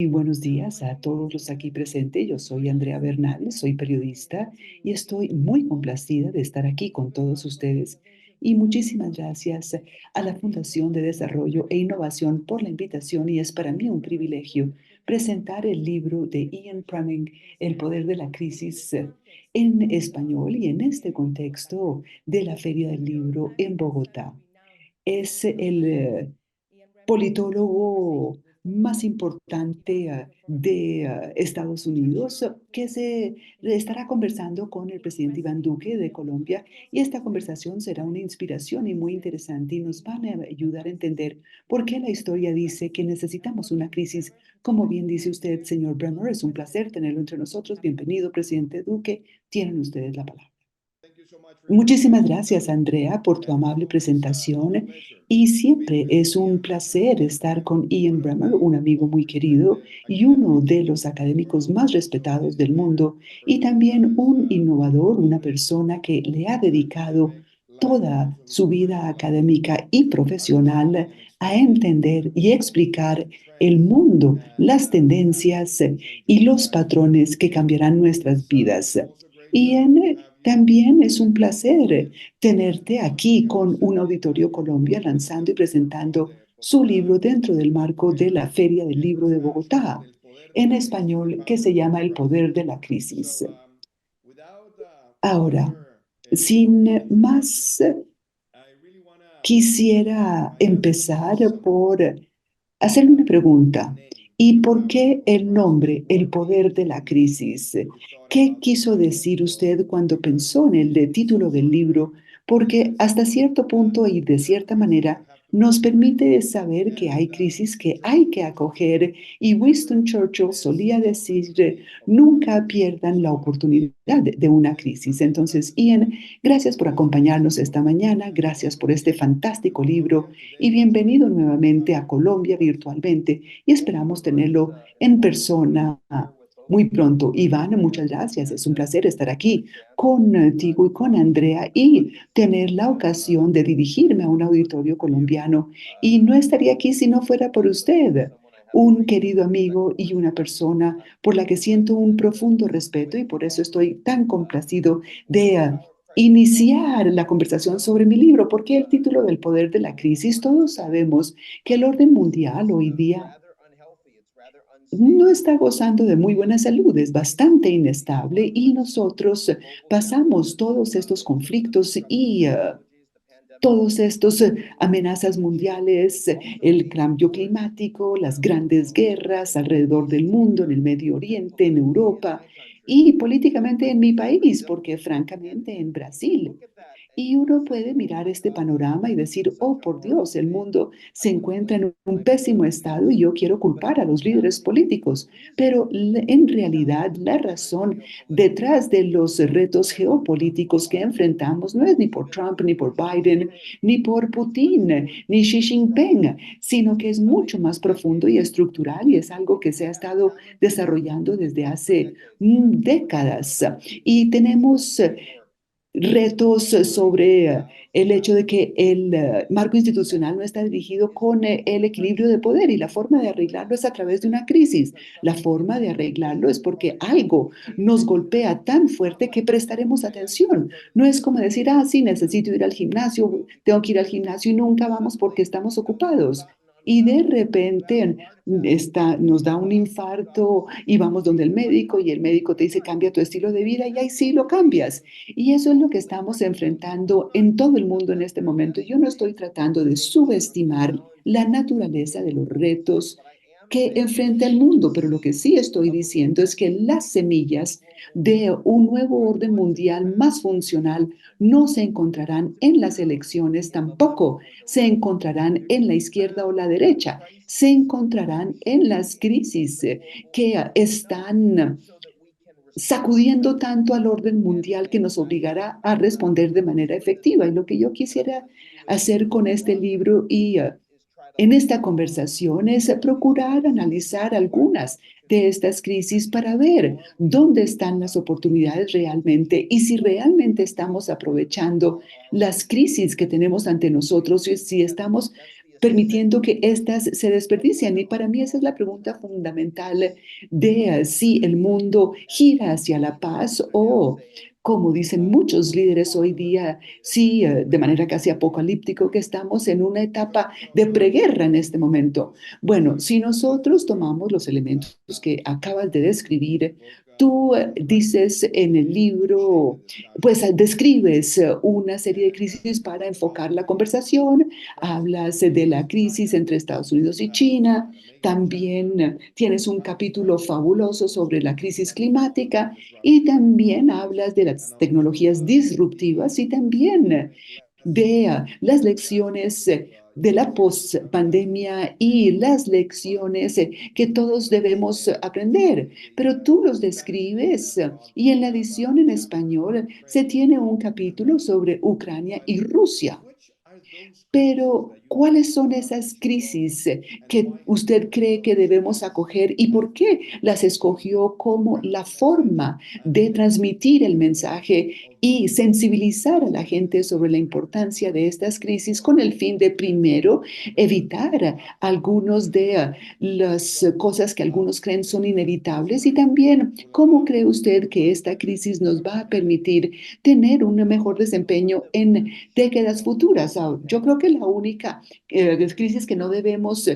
Y buenos días a todos los aquí presentes. Yo soy Andrea Bernal, soy periodista y estoy muy complacida de estar aquí con todos ustedes. Y muchísimas gracias a la Fundación de Desarrollo e Innovación por la invitación y es para mí un privilegio presentar el libro de Ian Prumming, El poder de la crisis, en español y en este contexto de la Feria del Libro en Bogotá. Es el politólogo más importante de Estados Unidos, que se estará conversando con el presidente Iván Duque de Colombia y esta conversación será una inspiración y muy interesante y nos van a ayudar a entender por qué la historia dice que necesitamos una crisis. Como bien dice usted, señor Bremer, es un placer tenerlo entre nosotros. Bienvenido, presidente Duque. Tienen ustedes la palabra. Muchísimas gracias, Andrea, por tu amable presentación. Y siempre es un placer estar con Ian Bremmer, un amigo muy querido y uno de los académicos más respetados del mundo, y también un innovador, una persona que le ha dedicado toda su vida académica y profesional a entender y explicar el mundo, las tendencias y los patrones que cambiarán nuestras vidas. Ian, también es un placer tenerte aquí con un Auditorio Colombia lanzando y presentando su libro dentro del marco de la Feria del Libro de Bogotá, en español, que se llama El poder de la crisis. Ahora, sin más, quisiera empezar por hacerle una pregunta. ¿Y por qué el nombre, El poder de la crisis? ¿Qué quiso decir usted cuando pensó en el título del libro? Porque hasta cierto punto y de cierta manera nos permite saber que hay crisis que hay que acoger y Winston Churchill solía decir, nunca pierdan la oportunidad de una crisis. Entonces, Ian, gracias por acompañarnos esta mañana, gracias por este fantástico libro y bienvenido nuevamente a Colombia virtualmente y esperamos tenerlo en persona muy pronto. Iván, muchas gracias. Es un placer estar aquí contigo y con Andrea y tener la ocasión de dirigirme a un auditorio colombiano. Y no estaría aquí si no fuera por usted, un querido amigo y una persona por la que siento un profundo respeto y por eso estoy tan complacido de iniciar la conversación sobre mi libro. ¿Porque el título del poder de la crisis? Todos sabemos que el orden mundial hoy día no está gozando de muy buena salud, es bastante inestable y nosotros pasamos todos estos conflictos y todos estos amenazas mundiales, el cambio climático, las grandes guerras alrededor del mundo, en el Medio Oriente, en Europa y políticamente en mi país, porque francamente en Brasil. Y uno puede mirar este panorama y decir, oh, por Dios, el mundo se encuentra en un pésimo estado y yo quiero culpar a los líderes políticos. Pero en realidad la razón detrás de los retos geopolíticos que enfrentamos no es ni por Trump, ni por Biden, ni por Putin, ni Xi Jinping, sino que es mucho más profundo y estructural y es algo que se ha estado desarrollando desde hace décadas. Y tenemos retos sobre el hecho de que el marco institucional no está dirigido con el equilibrio de poder y la forma de arreglarlo es a través de una crisis. La forma de arreglarlo es porque algo nos golpea tan fuerte que prestaremos atención. No es como decir, ah, sí, necesito ir al gimnasio, tengo que ir al gimnasio y nunca vamos porque estamos ocupados. Y de repente nos da un infarto y vamos donde el médico y el médico te dice cambia tu estilo de vida y ahí sí lo cambias. Y eso es lo que estamos enfrentando en todo el mundo en este momento. Yo no estoy tratando de subestimar la naturaleza de los retos que enfrenta el mundo, pero lo que sí estoy diciendo es que las semillas de un nuevo orden mundial más funcional no se encontrarán en las elecciones, tampoco se encontrarán en la izquierda o la derecha, se encontrarán en las crisis que están sacudiendo tanto al orden mundial que nos obligará a responder de manera efectiva. Y lo que yo quisiera hacer con este libro y en esta conversación es procurar analizar algunas de estas crisis para ver dónde están las oportunidades realmente y si realmente estamos aprovechando las crisis que tenemos ante nosotros y si estamos permitiendo que éstas se desperdicien. Y para mí esa es la pregunta fundamental de si el mundo gira hacia la paz o, como dicen muchos líderes hoy día, sí, de manera casi apocalíptico, que estamos en una etapa de preguerra en este momento. Bueno, si nosotros tomamos los elementos que acabas de describir, tú dices en el libro, pues describes una serie de crisis para enfocar la conversación. Hablas de la crisis entre Estados Unidos y China. También tienes un capítulo fabuloso sobre la crisis climática y también hablas de las tecnologías disruptivas y también de las lecciones de la post-pandemia y las lecciones que todos debemos aprender. Pero tú los describes y en la edición en español se tiene un capítulo sobre Ucrania y Rusia. Pero, ¿cuáles son esas crisis que usted cree que debemos acoger y por qué las escogió como la forma de transmitir el mensaje y sensibilizar a la gente sobre la importancia de estas crisis con el fin de, primero, evitar algunos de las cosas que algunos creen son inevitables y también cómo cree usted que esta crisis nos va a permitir tener un mejor desempeño en décadas futuras? Yo creo que la única crisis que no debemos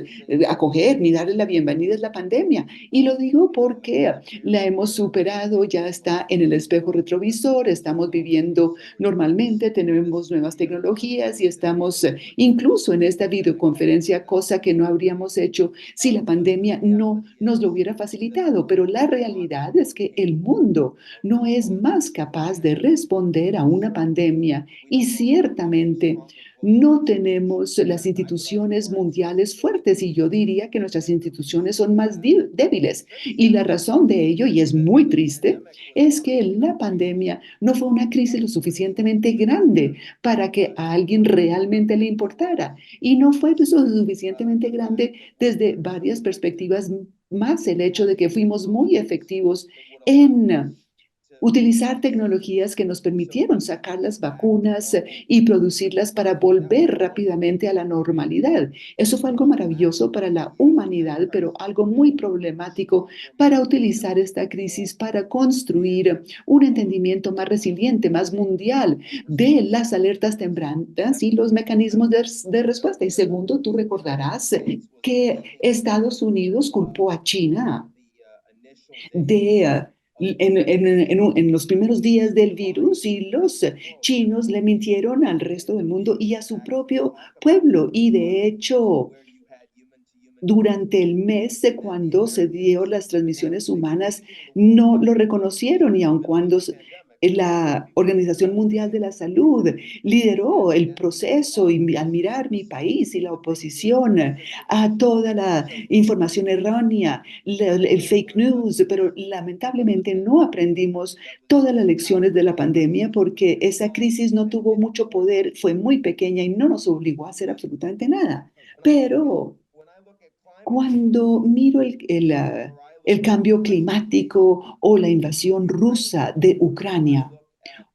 acoger ni darle la bienvenida es la pandemia. Y lo digo porque la hemos superado, ya está en el espejo retrovisor, estamos viviendo normalmente, tenemos nuevas tecnologías y estamos incluso en esta videoconferencia, cosa que no habríamos hecho si la pandemia no nos lo hubiera facilitado. Pero la realidad es que el mundo no es más capaz de responder a una pandemia y ciertamente no tenemos las instituciones mundiales fuertes y yo diría que nuestras instituciones son más débiles. Y la razón de ello, y es muy triste, es que la pandemia no fue una crisis lo suficientemente grande para que a alguien realmente le importara. Y no fue lo suficientemente grande desde varias perspectivas, más el hecho de que fuimos muy efectivos en utilizar tecnologías que nos permitieron sacar las vacunas y producirlas para volver rápidamente a la normalidad. Eso fue algo maravilloso para la humanidad, pero algo muy problemático para utilizar esta crisis para construir un entendimiento más resiliente, más mundial de las alertas tempranas y los mecanismos de respuesta. Y segundo, tú recordarás que Estados Unidos culpó a China de en los primeros días del virus y los chinos le mintieron al resto del mundo y a su propio pueblo. Y de hecho, durante el mes de cuando se dio las transmisiones humanas, no lo reconocieron y aun cuando la Organización Mundial de la Salud lideró el proceso y al mirar mi país y la oposición a toda la información errónea, el fake news, pero lamentablemente no aprendimos todas las lecciones de la pandemia porque esa crisis no tuvo mucho poder, fue muy pequeña y no nos obligó a hacer absolutamente nada. Pero cuando miro el cambio climático o la invasión rusa de Ucrania,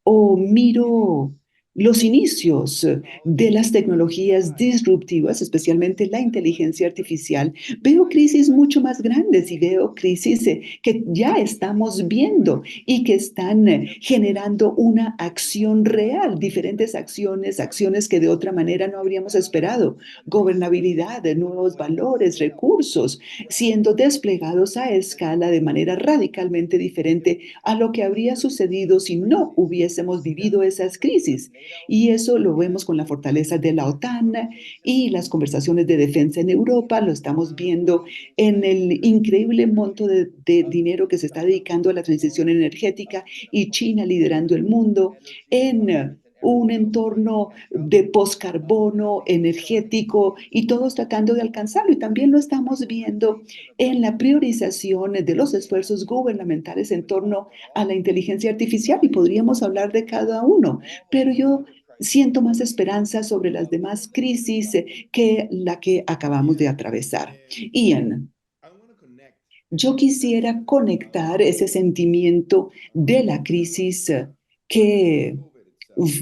o miro los inicios de las tecnologías disruptivas, especialmente la inteligencia artificial, veo crisis mucho más grandes y veo crisis que ya estamos viendo y que están generando una acción real, diferentes acciones, acciones que de otra manera no habríamos esperado, gobernabilidad, de nuevos valores, recursos, siendo desplegados a escala de manera radicalmente diferente a lo que habría sucedido si no hubiésemos vivido esas crisis. Y eso lo vemos con la fortaleza de la OTAN y las conversaciones de defensa en Europa, lo estamos viendo en el increíble monto de dinero que se está dedicando a la transición energética y China liderando el mundo en un entorno de poscarbono energético y todos tratando de alcanzarlo. Y también lo estamos viendo en la priorización de los esfuerzos gubernamentales en torno a la inteligencia artificial y podríamos hablar de cada uno, pero yo siento más esperanza sobre las demás crisis que la que acabamos de atravesar. Ian, yo quisiera conectar ese sentimiento de la crisis que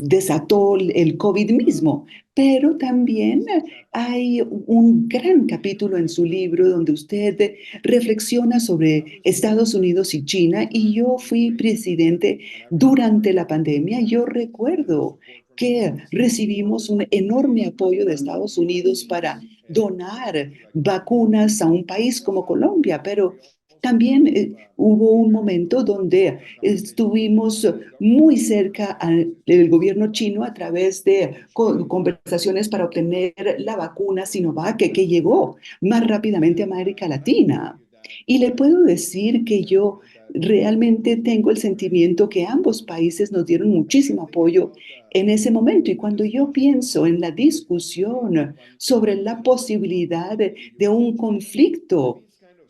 desató el COVID mismo, pero también hay un gran capítulo en su libro donde usted reflexiona sobre Estados Unidos y China, y yo fui presidente durante la pandemia. Yo recuerdo que recibimos un enorme apoyo de Estados Unidos para donar vacunas a un país como Colombia, pero también hubo un momento donde estuvimos muy cerca del gobierno chino a través de conversaciones para obtener la vacuna Sinovac que llegó más rápidamente a América Latina. Y le puedo decir que yo realmente tengo el sentimiento que ambos países nos dieron muchísimo apoyo en ese momento. Y cuando yo pienso en la discusión sobre la posibilidad de un conflicto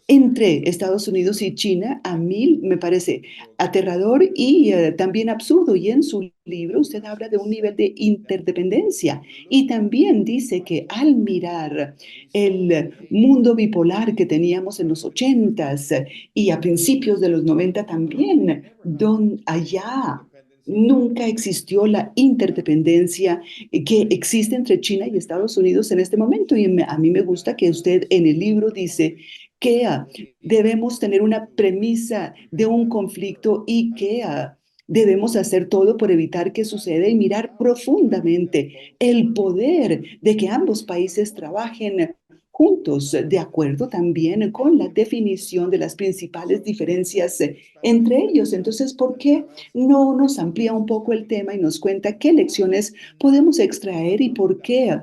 entre Estados Unidos y China, a mí me parece aterrador y también absurdo. Y en su libro usted habla de un nivel de interdependencia y también dice que al mirar el mundo bipolar que teníamos en los ochentas y a principios de los 90 también, donde allá nunca existió la interdependencia que existe entre China y Estados Unidos en este momento. Y a mí me gusta que usted en el libro dice que debemos tener una premisa de un conflicto y que debemos hacer todo por evitar que suceda y mirar profundamente el poder de que ambos países trabajen juntos, de acuerdo también con la definición de las principales diferencias entre ellos. Entonces, ¿por qué no nos amplía un poco el tema y nos cuenta qué lecciones podemos extraer y por qué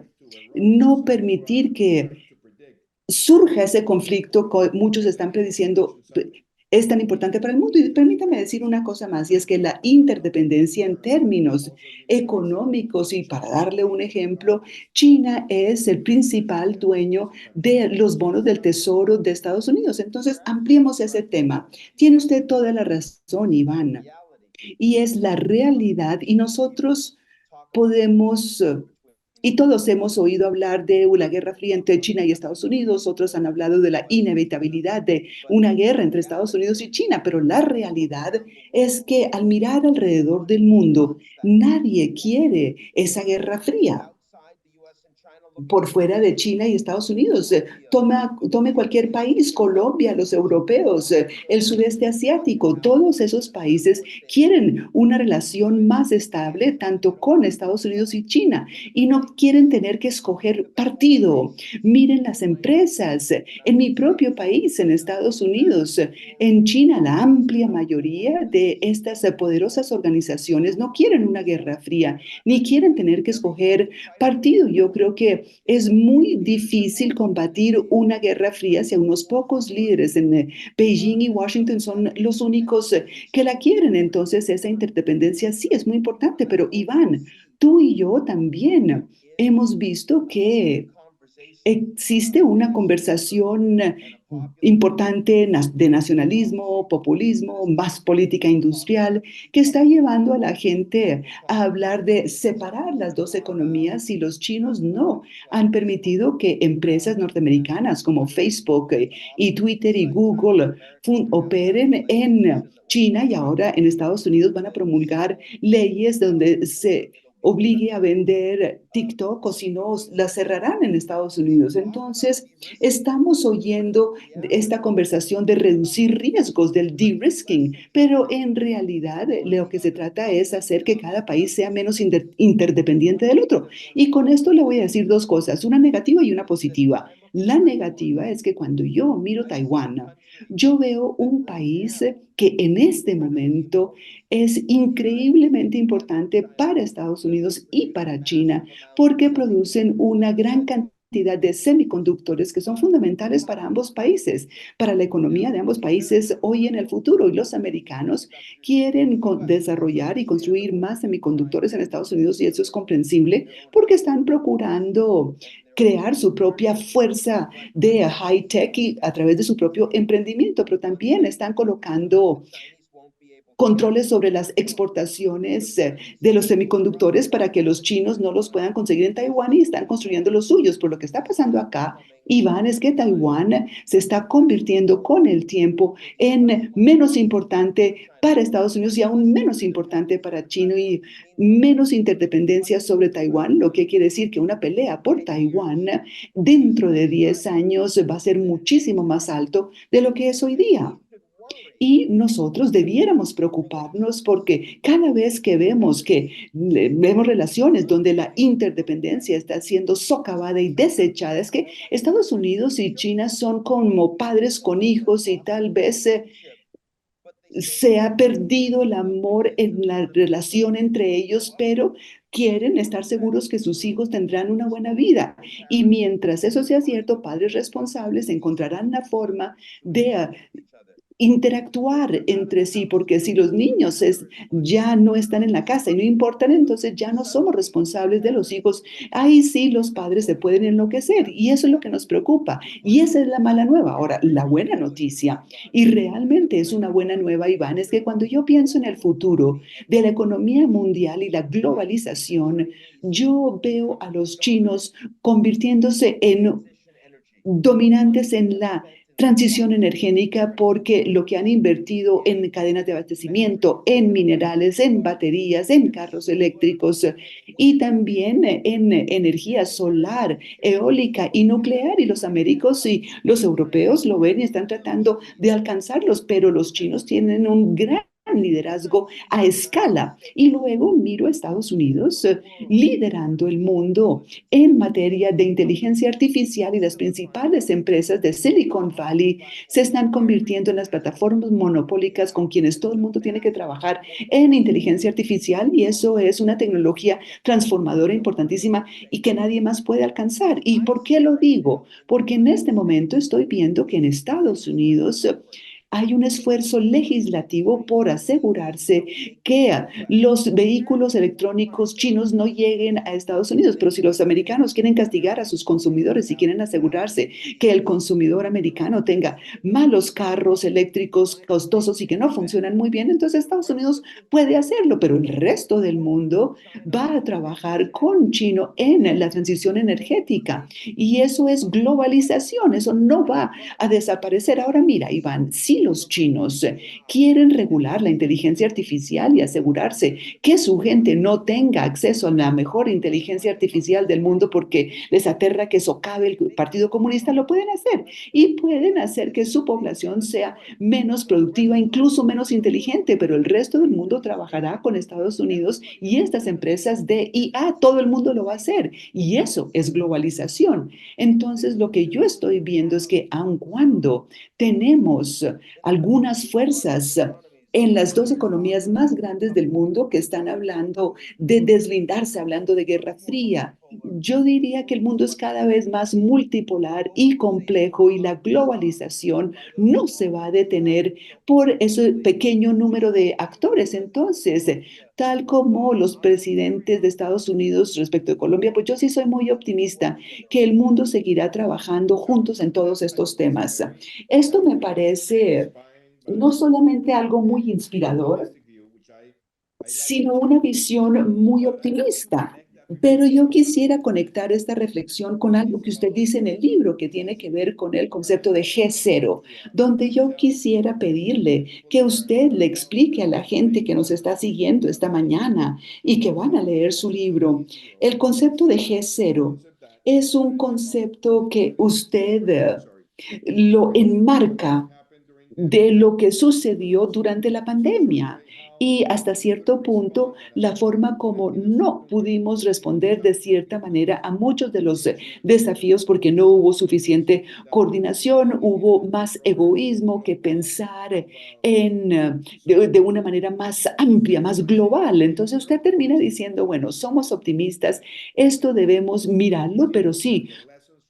no permitir que surja ese conflicto que muchos están prediciendo es tan importante para el mundo? Y permítame decir una cosa más, y es que la interdependencia en términos económicos, y para darle un ejemplo, China es el principal dueño de los bonos del Tesoro de Estados Unidos. Entonces, ampliemos ese tema. Tiene usted toda la razón, Iván, y es la realidad, y nosotros podemos, y todos hemos oído hablar de la Guerra Fría entre China y Estados Unidos, otros han hablado de la inevitabilidad de una guerra entre Estados Unidos y China, pero la realidad es que al mirar alrededor del mundo, nadie quiere esa Guerra Fría por fuera de China y Estados Unidos. Tome cualquier país, Colombia, los europeos, el sudeste asiático, todos esos países quieren una relación más estable tanto con Estados Unidos y China y no quieren tener que escoger partido. Miren las empresas. En mi propio país, en Estados Unidos, en China, la amplia mayoría de estas poderosas organizaciones no quieren una guerra fría ni quieren tener que escoger partido. Yo creo que es muy difícil combatir una guerra fría si a unos pocos líderes en Beijing y Washington son los únicos que la quieren. Entonces, esa interdependencia sí es muy importante, pero Iván, tú y yo también hemos visto que existe una conversación importante de nacionalismo, populismo, más política industrial, que está llevando a la gente a hablar de separar las dos economías, y los chinos no han permitido que empresas norteamericanas como Facebook y Twitter y Google operen en China, y ahora en Estados Unidos van a promulgar leyes donde se obligue a vender TikTok, o si no, la cerrarán en Estados Unidos. Entonces, estamos oyendo esta conversación de reducir riesgos, del de-risking, pero en realidad lo que se trata es hacer que cada país sea menos interdependiente del otro. Y con esto le voy a decir dos cosas, una negativa y una positiva. La negativa es que cuando yo miro Taiwán, yo veo un país que en este momento es increíblemente importante para Estados Unidos y para China porque producen una gran cantidad de semiconductores que son fundamentales para ambos países, para la economía de ambos países hoy y en el futuro. Y los americanos quieren desarrollar y construir más semiconductores en Estados Unidos, y eso es comprensible porque están procurando crear su propia fuerza de high tech y a través de su propio emprendimiento, pero también están colocando controles sobre las exportaciones de los semiconductores para que los chinos no los puedan conseguir en Taiwán y están construyendo los suyos. Por lo que está pasando acá, Iván, es que Taiwán se está convirtiendo con el tiempo en menos importante para Estados Unidos y aún menos importante para China y menos interdependencia sobre Taiwán, lo que quiere decir que una pelea por Taiwán dentro de 10 años va a ser muchísimo más alto de lo que es hoy día. Y nosotros debiéramos preocuparnos porque cada vez que vemos vemos relaciones donde la interdependencia está siendo socavada y desechada, es que Estados Unidos y China son como padres con hijos y tal vez se ha perdido el amor en la relación entre ellos, pero quieren estar seguros que sus hijos tendrán una buena vida. Y mientras eso sea cierto, padres responsables encontrarán la forma de interactuar entre sí, porque si los niños ya no están en la casa y no importan, entonces ya no somos responsables de los hijos. Ahí sí los padres se pueden enloquecer y eso es lo que nos preocupa. Y esa es la mala nueva. Ahora, la buena noticia, y realmente es una buena nueva, Iván, es que cuando yo pienso en el futuro de la economía mundial y la globalización, yo veo a los chinos convirtiéndose en dominantes en la transición energética porque lo que han invertido en cadenas de abastecimiento, en minerales, en baterías, en carros eléctricos y también en energía solar, eólica y nuclear. Y los americanos y los europeos lo ven y están tratando de alcanzarlos, pero los chinos tienen un gran liderazgo a escala. Y luego miro a Estados Unidos liderando el mundo en materia de inteligencia artificial y las principales empresas de Silicon Valley se están convirtiendo en las plataformas monopólicas con quienes todo el mundo tiene que trabajar en inteligencia artificial y eso es una tecnología transformadora importantísima y que nadie más puede alcanzar. ¿Y por qué lo digo? Porque en este momento estoy viendo que en Estados Unidos hay un esfuerzo legislativo por asegurarse que los vehículos electrónicos chinos no lleguen a Estados Unidos. Pero si los americanos quieren castigar a sus consumidores y quieren asegurarse que el consumidor americano tenga malos carros eléctricos costosos y que no funcionan muy bien, entonces Estados Unidos puede hacerlo, pero el resto del mundo va a trabajar con China en la transición energética. Y eso es globalización, eso no va a desaparecer. Ahora mira, Iván, si los chinos quieren regular la inteligencia artificial y asegurarse que su gente no tenga acceso a la mejor inteligencia artificial del mundo porque les aterra que socave el Partido Comunista, lo pueden hacer y pueden hacer que su población sea menos productiva, incluso menos inteligente, pero el resto del mundo trabajará con Estados Unidos y estas empresas de IA, todo el mundo lo va a hacer y eso es globalización. Entonces, lo que yo estoy viendo es que aun cuando tenemos algunas fuerzas en las dos economías más grandes del mundo que están hablando de deslindarse, hablando de guerra fría, yo diría que el mundo es cada vez más multipolar y complejo y la globalización no se va a detener por ese pequeño número de actores. Entonces, tal como los presidentes de Estados Unidos respecto de Colombia, pues yo sí soy muy optimista que el mundo seguirá trabajando juntos en todos estos temas. Esto me parece no solamente algo muy inspirador, sino una visión muy optimista. Pero yo quisiera conectar esta reflexión con algo que usted dice en el libro que tiene que ver con el concepto de G0, donde yo quisiera pedirle que usted le explique a la gente que nos está siguiendo esta mañana y que van a leer su libro. El concepto de G0 es un concepto que usted lo enmarca de lo que sucedió durante la pandemia y hasta cierto punto la forma como no pudimos responder de cierta manera a muchos de los desafíos porque no hubo suficiente coordinación, hubo más egoísmo que pensar de una manera más amplia, más global. Entonces usted termina diciendo, bueno, somos optimistas, esto debemos mirarlo, pero sí,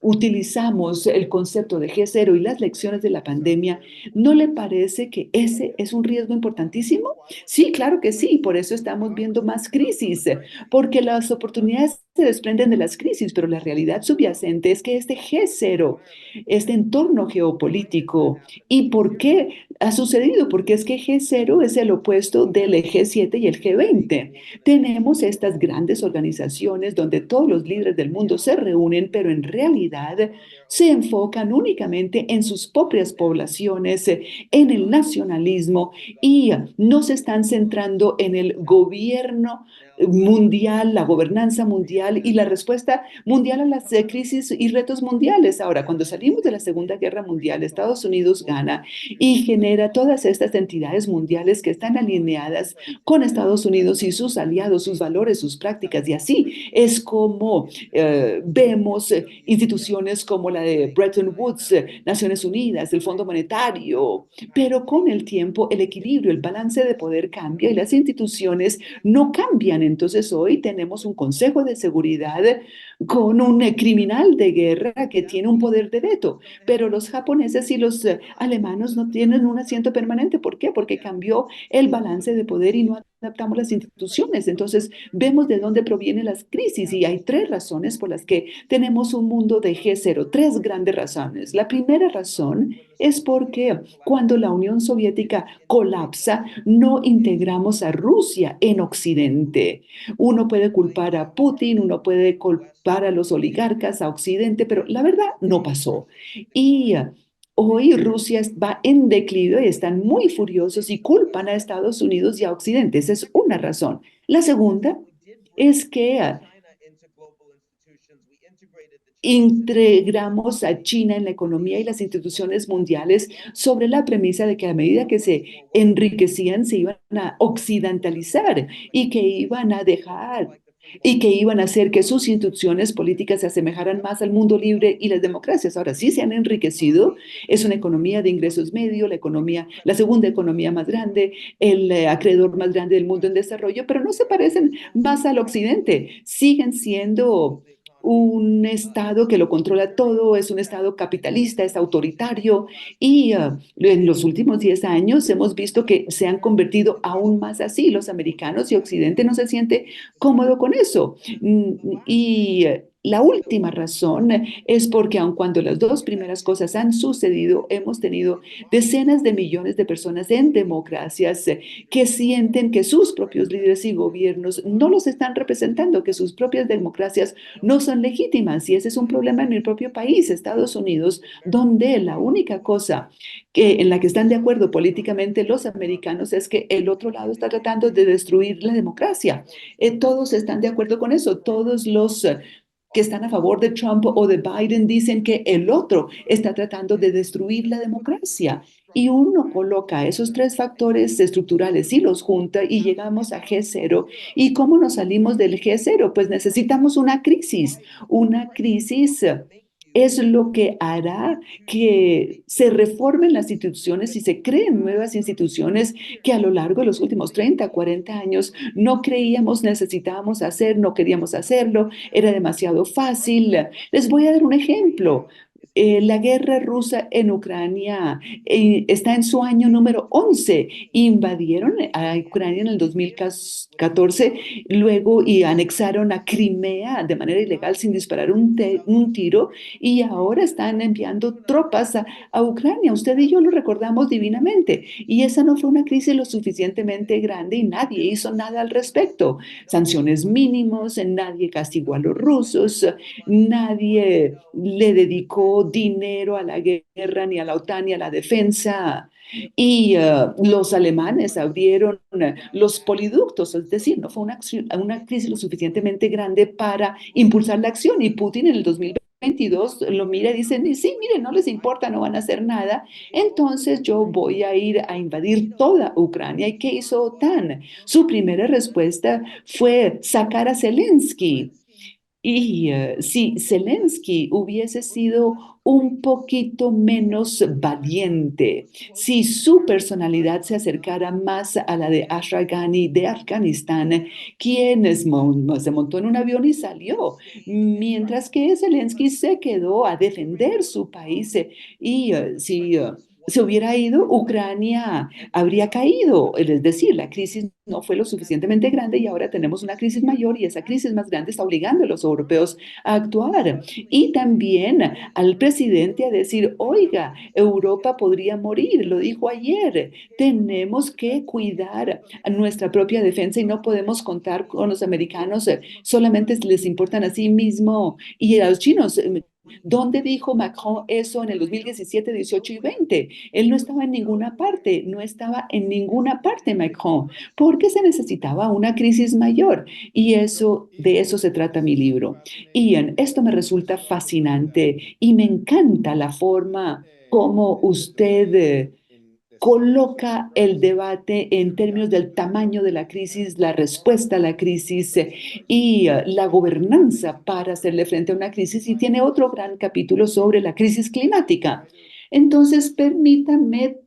utilizamos el concepto de G0 y las lecciones de la pandemia, ¿no le parece que ese es un riesgo importantísimo? Sí, claro que sí, por eso estamos viendo más crisis, porque las oportunidades se desprenden de las crisis, pero la realidad subyacente es que este G0, este entorno geopolítico, ¿y por qué ha sucedido? Porque es que G0 es el opuesto del G7 y el G20. Tenemos estas grandes organizaciones donde todos los líderes del mundo se reúnen, pero en realidad se enfocan únicamente en sus propias poblaciones, en el nacionalismo y no se están centrando en el gobierno mundial, la gobernanza mundial y la respuesta mundial a las crisis y retos mundiales. Ahora, cuando salimos de la Segunda Guerra Mundial, Estados Unidos gana y genera todas estas entidades mundiales que están alineadas con Estados Unidos y sus aliados, sus valores, sus prácticas. Y así es como vemos instituciones como la de Bretton Woods, Naciones Unidas, el Fondo Monetario, pero con el tiempo el equilibrio, el balance de poder cambia y las instituciones no cambian. Entonces hoy tenemos un Consejo de Seguridad con un criminal de guerra que tiene un poder de veto, pero los japoneses y los alemanes no tienen un asiento permanente. ¿Por qué? Porque cambió el balance de poder y no adaptamos las instituciones. Entonces vemos de dónde provienen las crisis y hay tres razones por las que tenemos un mundo de G0, tres grandes razones. La primera razón es porque cuando la Unión Soviética colapsa, no integramos a Rusia en Occidente. Uno puede culpar a Putin, uno puede culpar a los oligarcas, a Occidente, pero la verdad no pasó. Y hoy Rusia va en declive y están muy furiosos y culpan a Estados Unidos y a Occidente. Esa es una razón. La segunda es que integramos a China en la economía y las instituciones mundiales sobre la premisa de que a medida que se enriquecían se iban a occidentalizar y que iban a dejar y que iban a hacer que sus instituciones políticas se asemejaran más al mundo libre y las democracias. Ahora sí se han enriquecido, es una economía de ingresos medios, la economía, la segunda economía más grande, el acreedor más grande del mundo en desarrollo, pero no se parecen más al occidente, siguen siendo un Estado que lo controla todo, es un Estado capitalista, es autoritario y en los últimos 10 años hemos visto que se han convertido aún más así. Los americanos y Occidente no se siente cómodo con eso. Y la última razón es porque aun cuando las dos primeras cosas han sucedido, hemos tenido decenas de millones de personas en democracias que sienten que sus propios líderes y gobiernos no los están representando, que sus propias democracias no son legítimas. Y ese es un problema en mi propio país, Estados Unidos, donde la única cosa en la que están de acuerdo políticamente los americanos es que el otro lado está tratando de destruir la democracia. Todos están de acuerdo con eso, todos los que están a favor de Trump o de Biden dicen que el otro está tratando de destruir la democracia. Y uno coloca esos tres factores estructurales y los junta y llegamos a G0. ¿Y cómo nos salimos del G0? Pues necesitamos una crisis. Una crisis es lo que hará que se reformen las instituciones y se creen nuevas instituciones que a lo largo de los últimos 30, 40 años no creíamos necesitábamos hacer, no queríamos hacerlo, era demasiado fácil. Les voy a dar un ejemplo. La guerra rusa en Ucrania está en su año número 11. Invadieron a Ucrania en el 2014, luego y anexaron a Crimea de manera ilegal sin disparar un tiro y ahora están enviando tropas a Ucrania. Usted y yo lo recordamos divinamente. Y esa no fue una crisis lo suficientemente grande y nadie hizo nada al respecto. Sanciones mínimos, nadie castigó a los rusos, nadie le dedicó dinero a la guerra, ni a la OTAN, ni a la defensa. Y los alemanes abrieron los poliductos, es decir, no fue una crisis lo suficientemente grande para impulsar la acción. Y Putin en el 2022 lo mira y dice, sí, miren, no les importa, no van a hacer nada, entonces yo voy a ir a invadir toda Ucrania. ¿Y qué hizo OTAN? Su primera respuesta fue sacar a Zelensky. Y si Zelensky hubiese sido un poquito menos valiente, si su personalidad se acercara más a la de Ashraf Ghani de Afganistán, quien se montó en un avión y salió, mientras que Zelensky se quedó a defender su país. Y si se hubiera ido, Ucrania habría caído. Es decir, la crisis no fue lo suficientemente grande y ahora tenemos una crisis mayor y esa crisis más grande está obligando a los europeos a actuar. Y también al presidente a decir, oiga, Europa podría morir, lo dijo ayer. Tenemos que cuidar a nuestra propia defensa y no podemos contar con los americanos, solamente les importan a sí mismo y a los chinos. ¿Dónde dijo Macron eso en el 2017, 18 y 20? Él no estaba en ninguna parte, no estaba en ninguna parte Macron, porque se necesitaba una crisis mayor. Y eso, de eso se trata mi libro. Ian, esto me resulta fascinante y me encanta la forma como usted coloca el debate en términos del tamaño de la crisis, la respuesta a la crisis y la gobernanza para hacerle frente a una crisis. Y tiene otro gran capítulo sobre la crisis climática. Entonces, permítame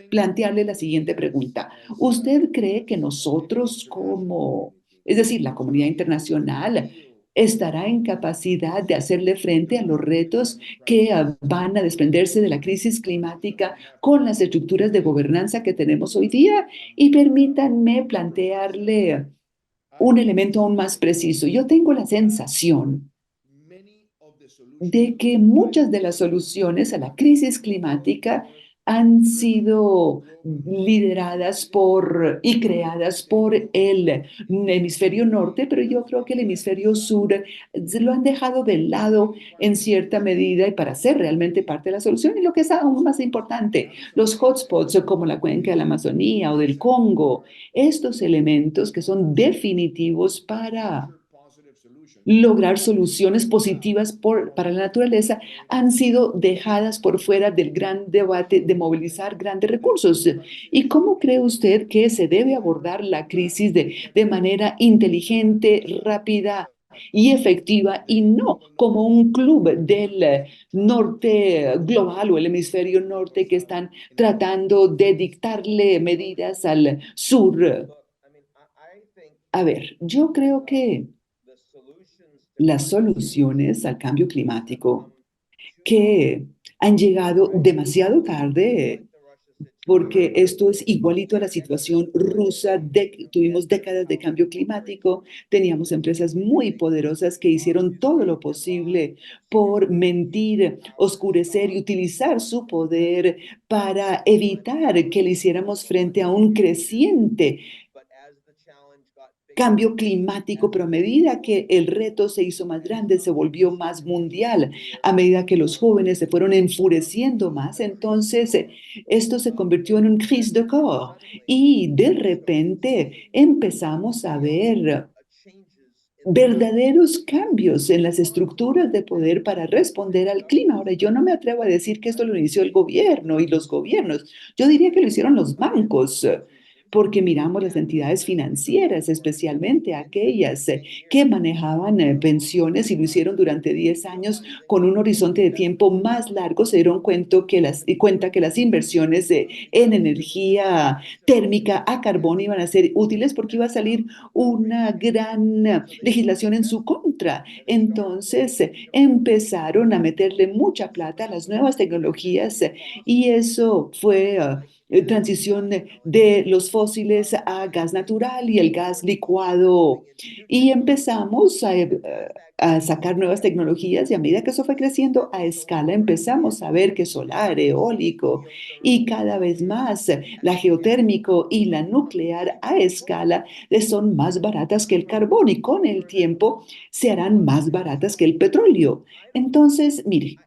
plantearle la siguiente pregunta. ¿Usted cree que nosotros como, es decir, la comunidad internacional, estará en capacidad de hacerle frente a los retos que van a desprenderse de la crisis climática con las estructuras de gobernanza que tenemos hoy día? Y permítanme plantearle un elemento aún más preciso. Yo tengo la sensación de que muchas de las soluciones a la crisis climática han sido lideradas por y creadas por el hemisferio norte, pero yo creo que el hemisferio sur se lo han dejado de lado en cierta medida y para ser realmente parte de la solución. Y lo que es aún más importante, los hotspots como la cuenca de la Amazonía o del Congo, estos elementos que son definitivos para lograr soluciones positivas para la naturaleza han sido dejadas por fuera del gran debate de movilizar grandes recursos. ¿Y cómo cree usted que se debe abordar la crisis de manera inteligente, rápida y efectiva y no como un club del norte global o el hemisferio norte que están tratando de dictarle medidas al sur? A ver, yo creo que las soluciones al cambio climático que han llegado demasiado tarde, porque esto es igualito a la situación rusa. Tuvimos décadas de cambio climático, teníamos empresas muy poderosas que hicieron todo lo posible por mentir, oscurecer y utilizar su poder para evitar que le hiciéramos frente a un creciente cambio climático, pero a medida que el reto se hizo más grande, se volvió más mundial, a medida que los jóvenes se fueron enfureciendo más, entonces esto se convirtió en un crise de corps y de repente empezamos a ver verdaderos cambios en las estructuras de poder para responder al clima. Ahora, yo no me atrevo a decir que esto lo inició el gobierno y los gobiernos. Yo diría que lo hicieron los bancos, porque miramos las entidades financieras, especialmente aquellas que manejaban pensiones y lo hicieron durante 10 años con un horizonte de tiempo más largo, se dieron cuenta que las inversiones en energía térmica a carbón iban a ser útiles porque iba a salir una gran legislación en su contra. Entonces empezaron a meterle mucha plata a las nuevas tecnologías y eso fue transición de los fósiles a gas natural y el gas licuado. Y empezamos a sacar nuevas tecnologías y a medida que eso fue creciendo a escala, empezamos a ver que solar, eólico y cada vez más la geotérmico y la nuclear a escala son más baratas que el carbón y con el tiempo se harán más baratas que el petróleo. Entonces, mire,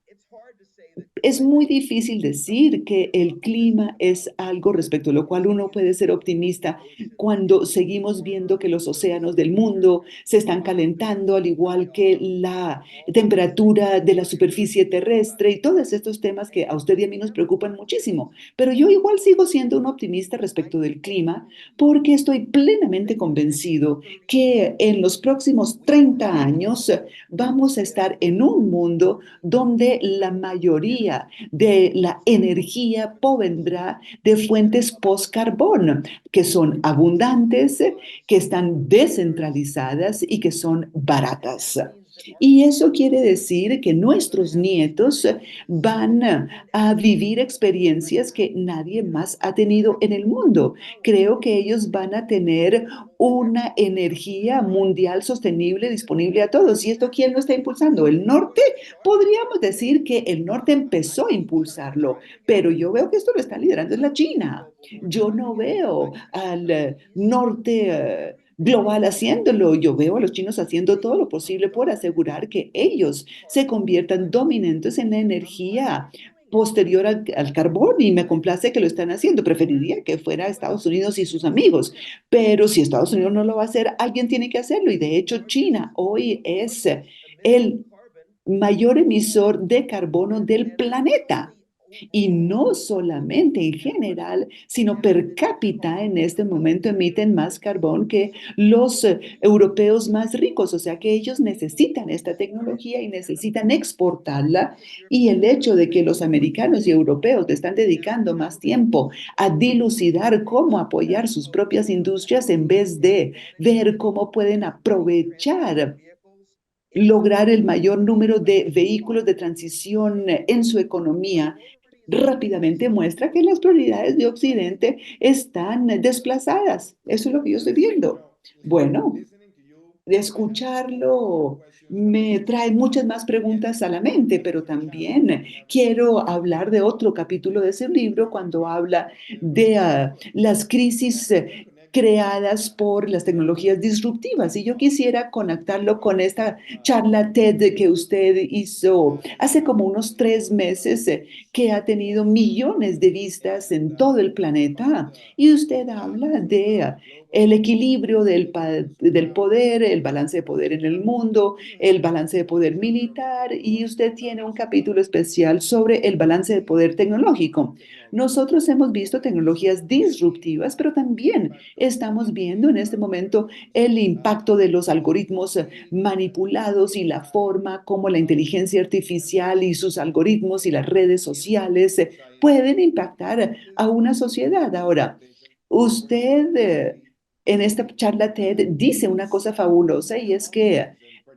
es muy difícil decir que el clima es algo respecto a lo cual uno puede ser optimista cuando seguimos viendo que los océanos del mundo se están calentando, al igual que la temperatura de la superficie terrestre y todos estos temas que a usted y a mí nos preocupan muchísimo. Pero yo igual sigo siendo un optimista respecto del clima porque estoy plenamente convencido que en los próximos 30 años vamos a estar en un mundo donde la mayoría de la energía provendrá de fuentes post-carbón, que son abundantes, que están descentralizadas y que son baratas. Y eso quiere decir que nuestros nietos van a vivir experiencias que nadie más ha tenido en el mundo. Creo que ellos van a tener una energía mundial sostenible disponible a todos. ¿Y esto quién lo está impulsando? ¿El norte? Podríamos decir que el norte empezó a impulsarlo, pero yo veo que esto lo está liderando es la China. Yo no veo al norte global haciéndolo. Yo veo a los chinos haciendo todo lo posible por asegurar que ellos se conviertan dominantes en la energía posterior al carbón y me complace que lo están haciendo. Preferiría que fuera Estados Unidos y sus amigos, pero si Estados Unidos no lo va a hacer, alguien tiene que hacerlo y de hecho China hoy es el mayor emisor de carbono del planeta. Y no solamente en general, sino per cápita en este momento emiten más carbón que los europeos más ricos. O sea que ellos necesitan esta tecnología y necesitan exportarla. Y el hecho de que los americanos y europeos le están dedicando más tiempo a dilucidar cómo apoyar sus propias industrias en vez de ver cómo pueden aprovechar lograr el mayor número de vehículos de transición en su economía rápidamente muestra que las prioridades de Occidente están desplazadas. Eso es lo que yo estoy viendo. Bueno, de escucharlo me trae muchas más preguntas a la mente, pero también quiero hablar de otro capítulo de ese libro cuando habla de las crisis creadas por las tecnologías disruptivas. Y yo quisiera conectarlo con esta charla TED que usted hizo hace como unos 3 meses, que ha tenido millones de vistas en todo el planeta. Y usted habla de el equilibrio del poder, el balance de poder en el mundo, el balance de poder militar, y usted tiene un capítulo especial sobre el balance de poder tecnológico. Nosotros hemos visto tecnologías disruptivas, pero también estamos viendo en este momento el impacto de los algoritmos manipulados y la forma como la inteligencia artificial y sus algoritmos y las redes sociales pueden impactar a una sociedad. Ahora, usted en esta charla TED dice una cosa fabulosa y es que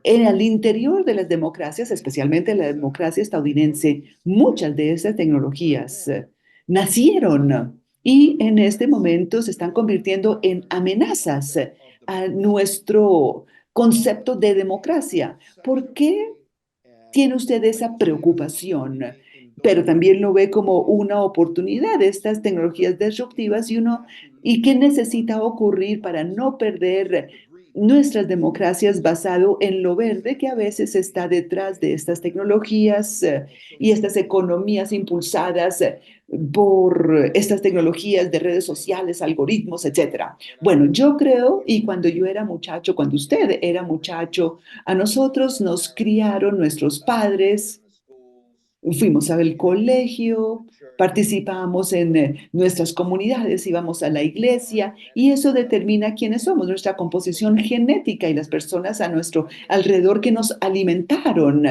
en el interior de las democracias, especialmente la democracia estadounidense, muchas de esas tecnologías nacieron y en este momento se están convirtiendo en amenazas a nuestro concepto de democracia. ¿Por qué tiene usted esa preocupación? Pero también lo ve como una oportunidad de estas tecnologías disruptivas y qué necesita ocurrir para no perder nuestras democracias basado en lo verde que a veces está detrás de estas tecnologías y estas economías impulsadas por estas tecnologías de redes sociales, algoritmos, etcétera. Bueno, yo creo, y cuando yo era muchacho, cuando usted era muchacho, a nosotros nos criaron nuestros padres, fuimos al colegio, participamos en nuestras comunidades, íbamos a la iglesia y eso determina quiénes somos, nuestra composición genética y las personas a nuestro alrededor que nos alimentaron.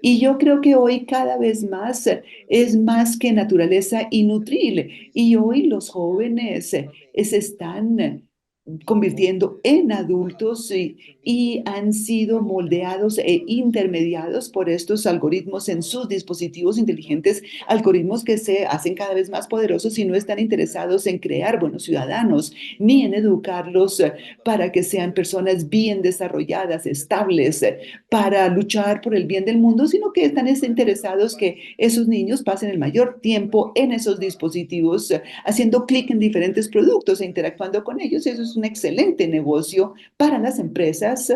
Y yo creo que hoy cada vez más es más que naturaleza y nutrir. Y hoy los jóvenes se están convirtiendo en adultos y han sido moldeados e intermediados por estos algoritmos en sus dispositivos inteligentes, algoritmos que se hacen cada vez más poderosos y no están interesados en crear buenos ciudadanos ni en educarlos para que sean personas bien desarrolladas, estables, para luchar por el bien del mundo, sino que están interesados que esos niños pasen el mayor tiempo en esos dispositivos haciendo clic en diferentes productos e interactuando con ellos. Eso es un excelente negocio para las empresas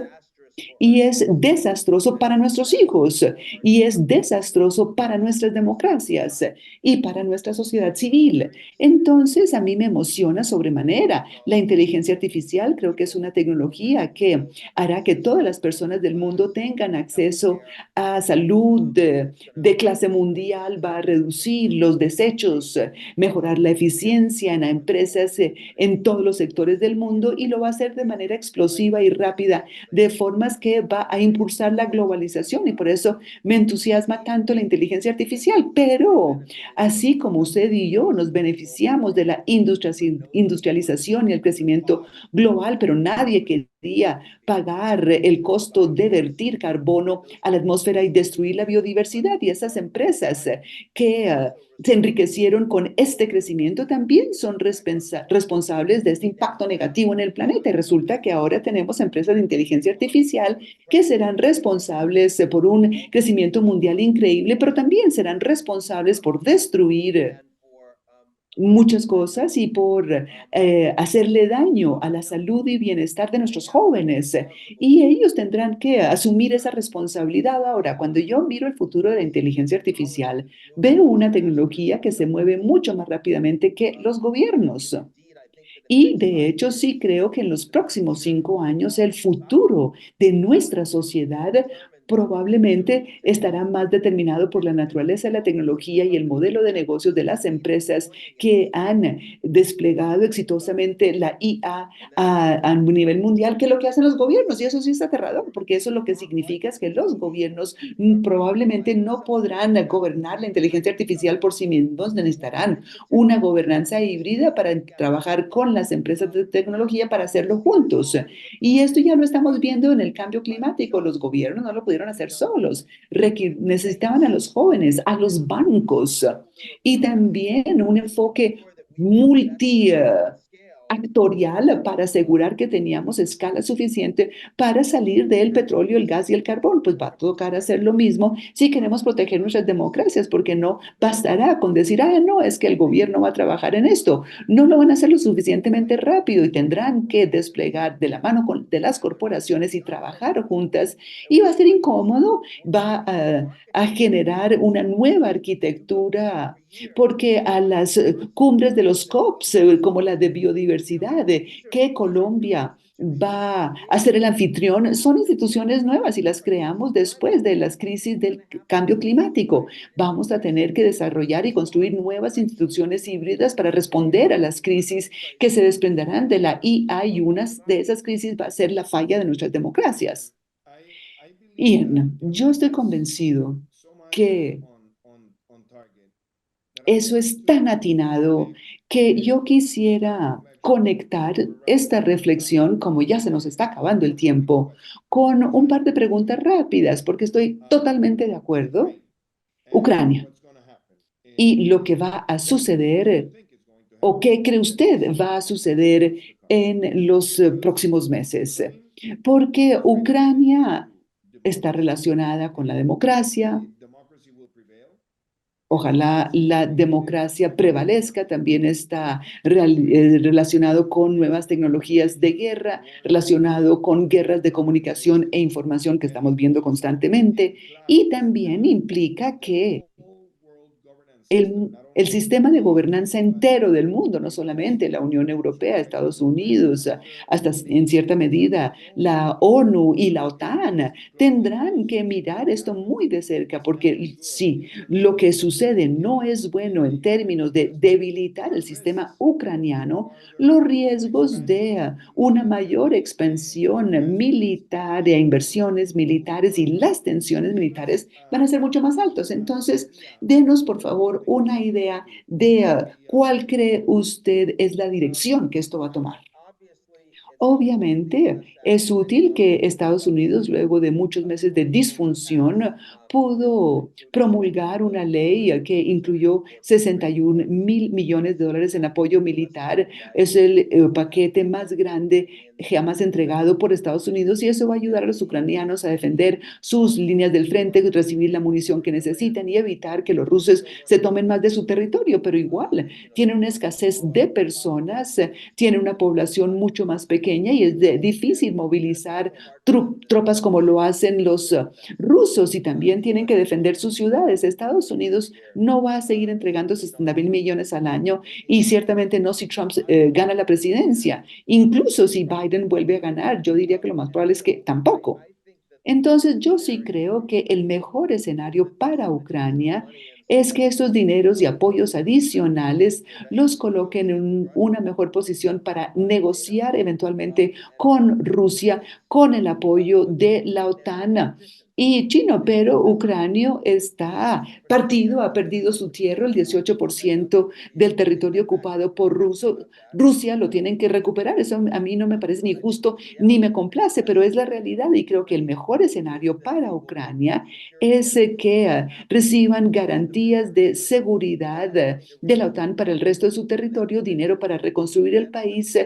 y es desastroso para nuestros hijos y es desastroso para nuestras democracias y para nuestra sociedad civil. Entonces, a mí me emociona sobremanera la inteligencia artificial. Creo que es una tecnología que hará que todas las personas del mundo tengan acceso a salud de clase mundial, va a reducir los desechos, mejorar la eficiencia en las empresas en todos los sectores del mundo y lo va a hacer de manera explosiva y rápida de formas que va a impulsar la globalización y por eso me entusiasma tanto la inteligencia artificial. Pero así como usted y yo nos beneficiamos de la industrialización y el crecimiento global, pero nadie quería costaría pagar el costo de vertir carbono a la atmósfera y destruir la biodiversidad. Y esas empresas que se enriquecieron con este crecimiento también son responsables de este impacto negativo en el planeta. Y resulta que ahora tenemos empresas de inteligencia artificial que serán responsables por un crecimiento mundial increíble, pero también serán responsables por destruir muchas cosas y por hacerle daño a la salud y bienestar de nuestros jóvenes. Y ellos tendrán que asumir esa responsabilidad. Ahora, cuando yo miro el futuro de la inteligencia artificial, veo una tecnología que se mueve mucho más rápidamente que los gobiernos. Y de hecho, sí creo que en los próximos 5 años el futuro de nuestra sociedad probablemente estará más determinado por la naturaleza de la tecnología y el modelo de negocios de las empresas que han desplegado exitosamente la IA a un nivel mundial que lo que hacen los gobiernos. Y eso sí es aterrador, porque eso lo que significa es que los gobiernos probablemente no podrán gobernar la inteligencia artificial por sí mismos, necesitarán una gobernanza híbrida para trabajar con las empresas de tecnología para hacerlo juntos. Y esto ya lo estamos viendo en el cambio climático. Los gobiernos no lo pudieron hacer solos. Necesitaban a los jóvenes, a los bancos y también un enfoque multi actorial para asegurar que teníamos escala suficiente para salir del petróleo, el gas y el carbón. Pues va a tocar hacer lo mismo si queremos proteger nuestras democracias, porque no bastará con decir, ah, no, es que el gobierno va a trabajar en esto. No lo van a hacer lo suficientemente rápido y tendrán que desplegar de la mano de las corporaciones y trabajar juntas. Y va a ser incómodo, va a generar una nueva arquitectura porque a las cumbres de los COPs, como la de biodiversidad, que Colombia va a ser el anfitrión, son instituciones nuevas y las creamos después de las crisis del cambio climático. Vamos a tener que desarrollar y construir nuevas instituciones híbridas para responder a las crisis que se desprenderán de la IA y una de esas crisis va a ser la falla de nuestras democracias. Ian, yo estoy convencido que eso es tan atinado que yo quisiera conectar esta reflexión, como ya se nos está acabando el tiempo, con un par de preguntas rápidas, porque estoy totalmente de acuerdo. Ucrania y lo que va a suceder o qué cree usted va a suceder en los próximos meses. Porque Ucrania está relacionada con la democracia. Ojalá la democracia prevalezca, también está relacionado con nuevas tecnologías de guerra, relacionado con guerras de comunicación e información que estamos viendo constantemente, y también implica que el sistema de gobernanza entero del mundo, no solamente la Unión Europea, Estados Unidos, hasta en cierta medida la ONU y la OTAN, tendrán que mirar esto muy de cerca, porque si lo que sucede no es bueno en términos de debilitar el sistema ucraniano, los riesgos de una mayor expansión militar, e inversiones militares y las tensiones militares van a ser mucho más altos. Entonces, denos, por favor, una idea de cuál cree usted es la dirección que esto va a tomar. Obviamente, es útil que Estados Unidos, luego de muchos meses de disfunción, pudo promulgar una ley que incluyó 61.000 millones de dólares en apoyo militar. Es el paquete más grande jamás entregado por Estados Unidos y eso va a ayudar a los ucranianos a defender sus líneas del frente, recibir la munición que necesitan y evitar que los rusos se tomen más de su territorio. Pero igual, tiene una escasez de personas, tiene una población mucho más pequeña y es difícil movilizar tropas como lo hacen los rusos y también tienen que defender sus ciudades. Estados Unidos no va a seguir entregando 60.000 millones al año y ciertamente no si Trump gana la presidencia. Incluso si Biden vuelve a ganar, yo diría que lo más probable es que tampoco. Entonces, yo sí creo que el mejor escenario para Ucrania es que estos dineros y apoyos adicionales los coloquen en una mejor posición para negociar eventualmente con Rusia, con el apoyo de la OTAN y chino, pero Ucrania está partido, ha perdido su tierra, el 18% del territorio ocupado por Rusia lo tienen que recuperar. Eso a mí no me parece ni justo ni me complace, pero es la realidad y creo que el mejor escenario para Ucrania es que reciban garantías de seguridad de la OTAN para el resto de su territorio, dinero para reconstruir el país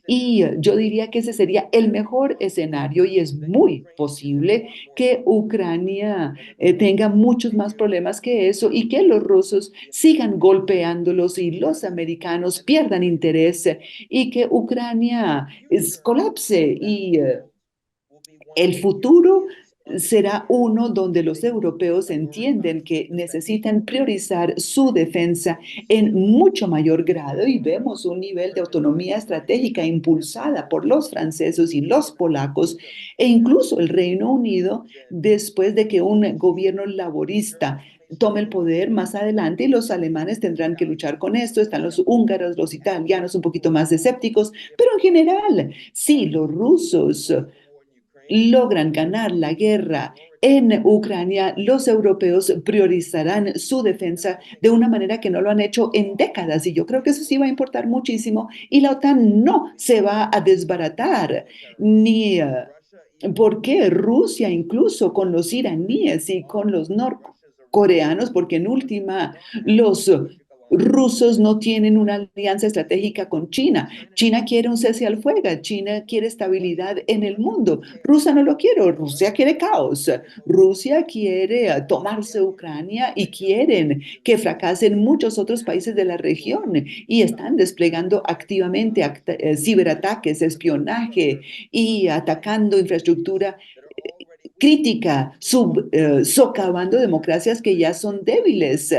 y yo diría que ese sería el mejor escenario y es muy posible que Ucrania tenga muchos más problemas que eso y que los rusos sigan golpeándolos y los americanos pierdan interés y que Ucrania colapse y el futuro será uno donde los europeos entienden que necesitan priorizar su defensa en mucho mayor grado y vemos un nivel de autonomía estratégica impulsada por los franceses y los polacos e incluso el Reino Unido después de que un gobierno laborista tome el poder más adelante y los alemanes tendrán que luchar con esto. Están los húngaros, los italianos un poquito más escépticos, pero en general, sí, los rusos logran ganar la guerra en Ucrania, los europeos priorizarán su defensa de una manera que no lo han hecho en décadas y yo creo que eso sí va a importar muchísimo y la OTAN no se va a desbaratar ni porque Rusia incluso con los iraníes y con los norcoreanos, porque en última los rusos no tienen una alianza estratégica con China. China quiere un cese al fuego, China quiere estabilidad en el mundo. Rusia no lo quiere, Rusia quiere caos. Rusia quiere tomarse Ucrania y quieren que fracasen muchos otros países de la región y están desplegando activamente ciberataques, espionaje y atacando infraestructura crítica, socavando democracias que ya son débiles.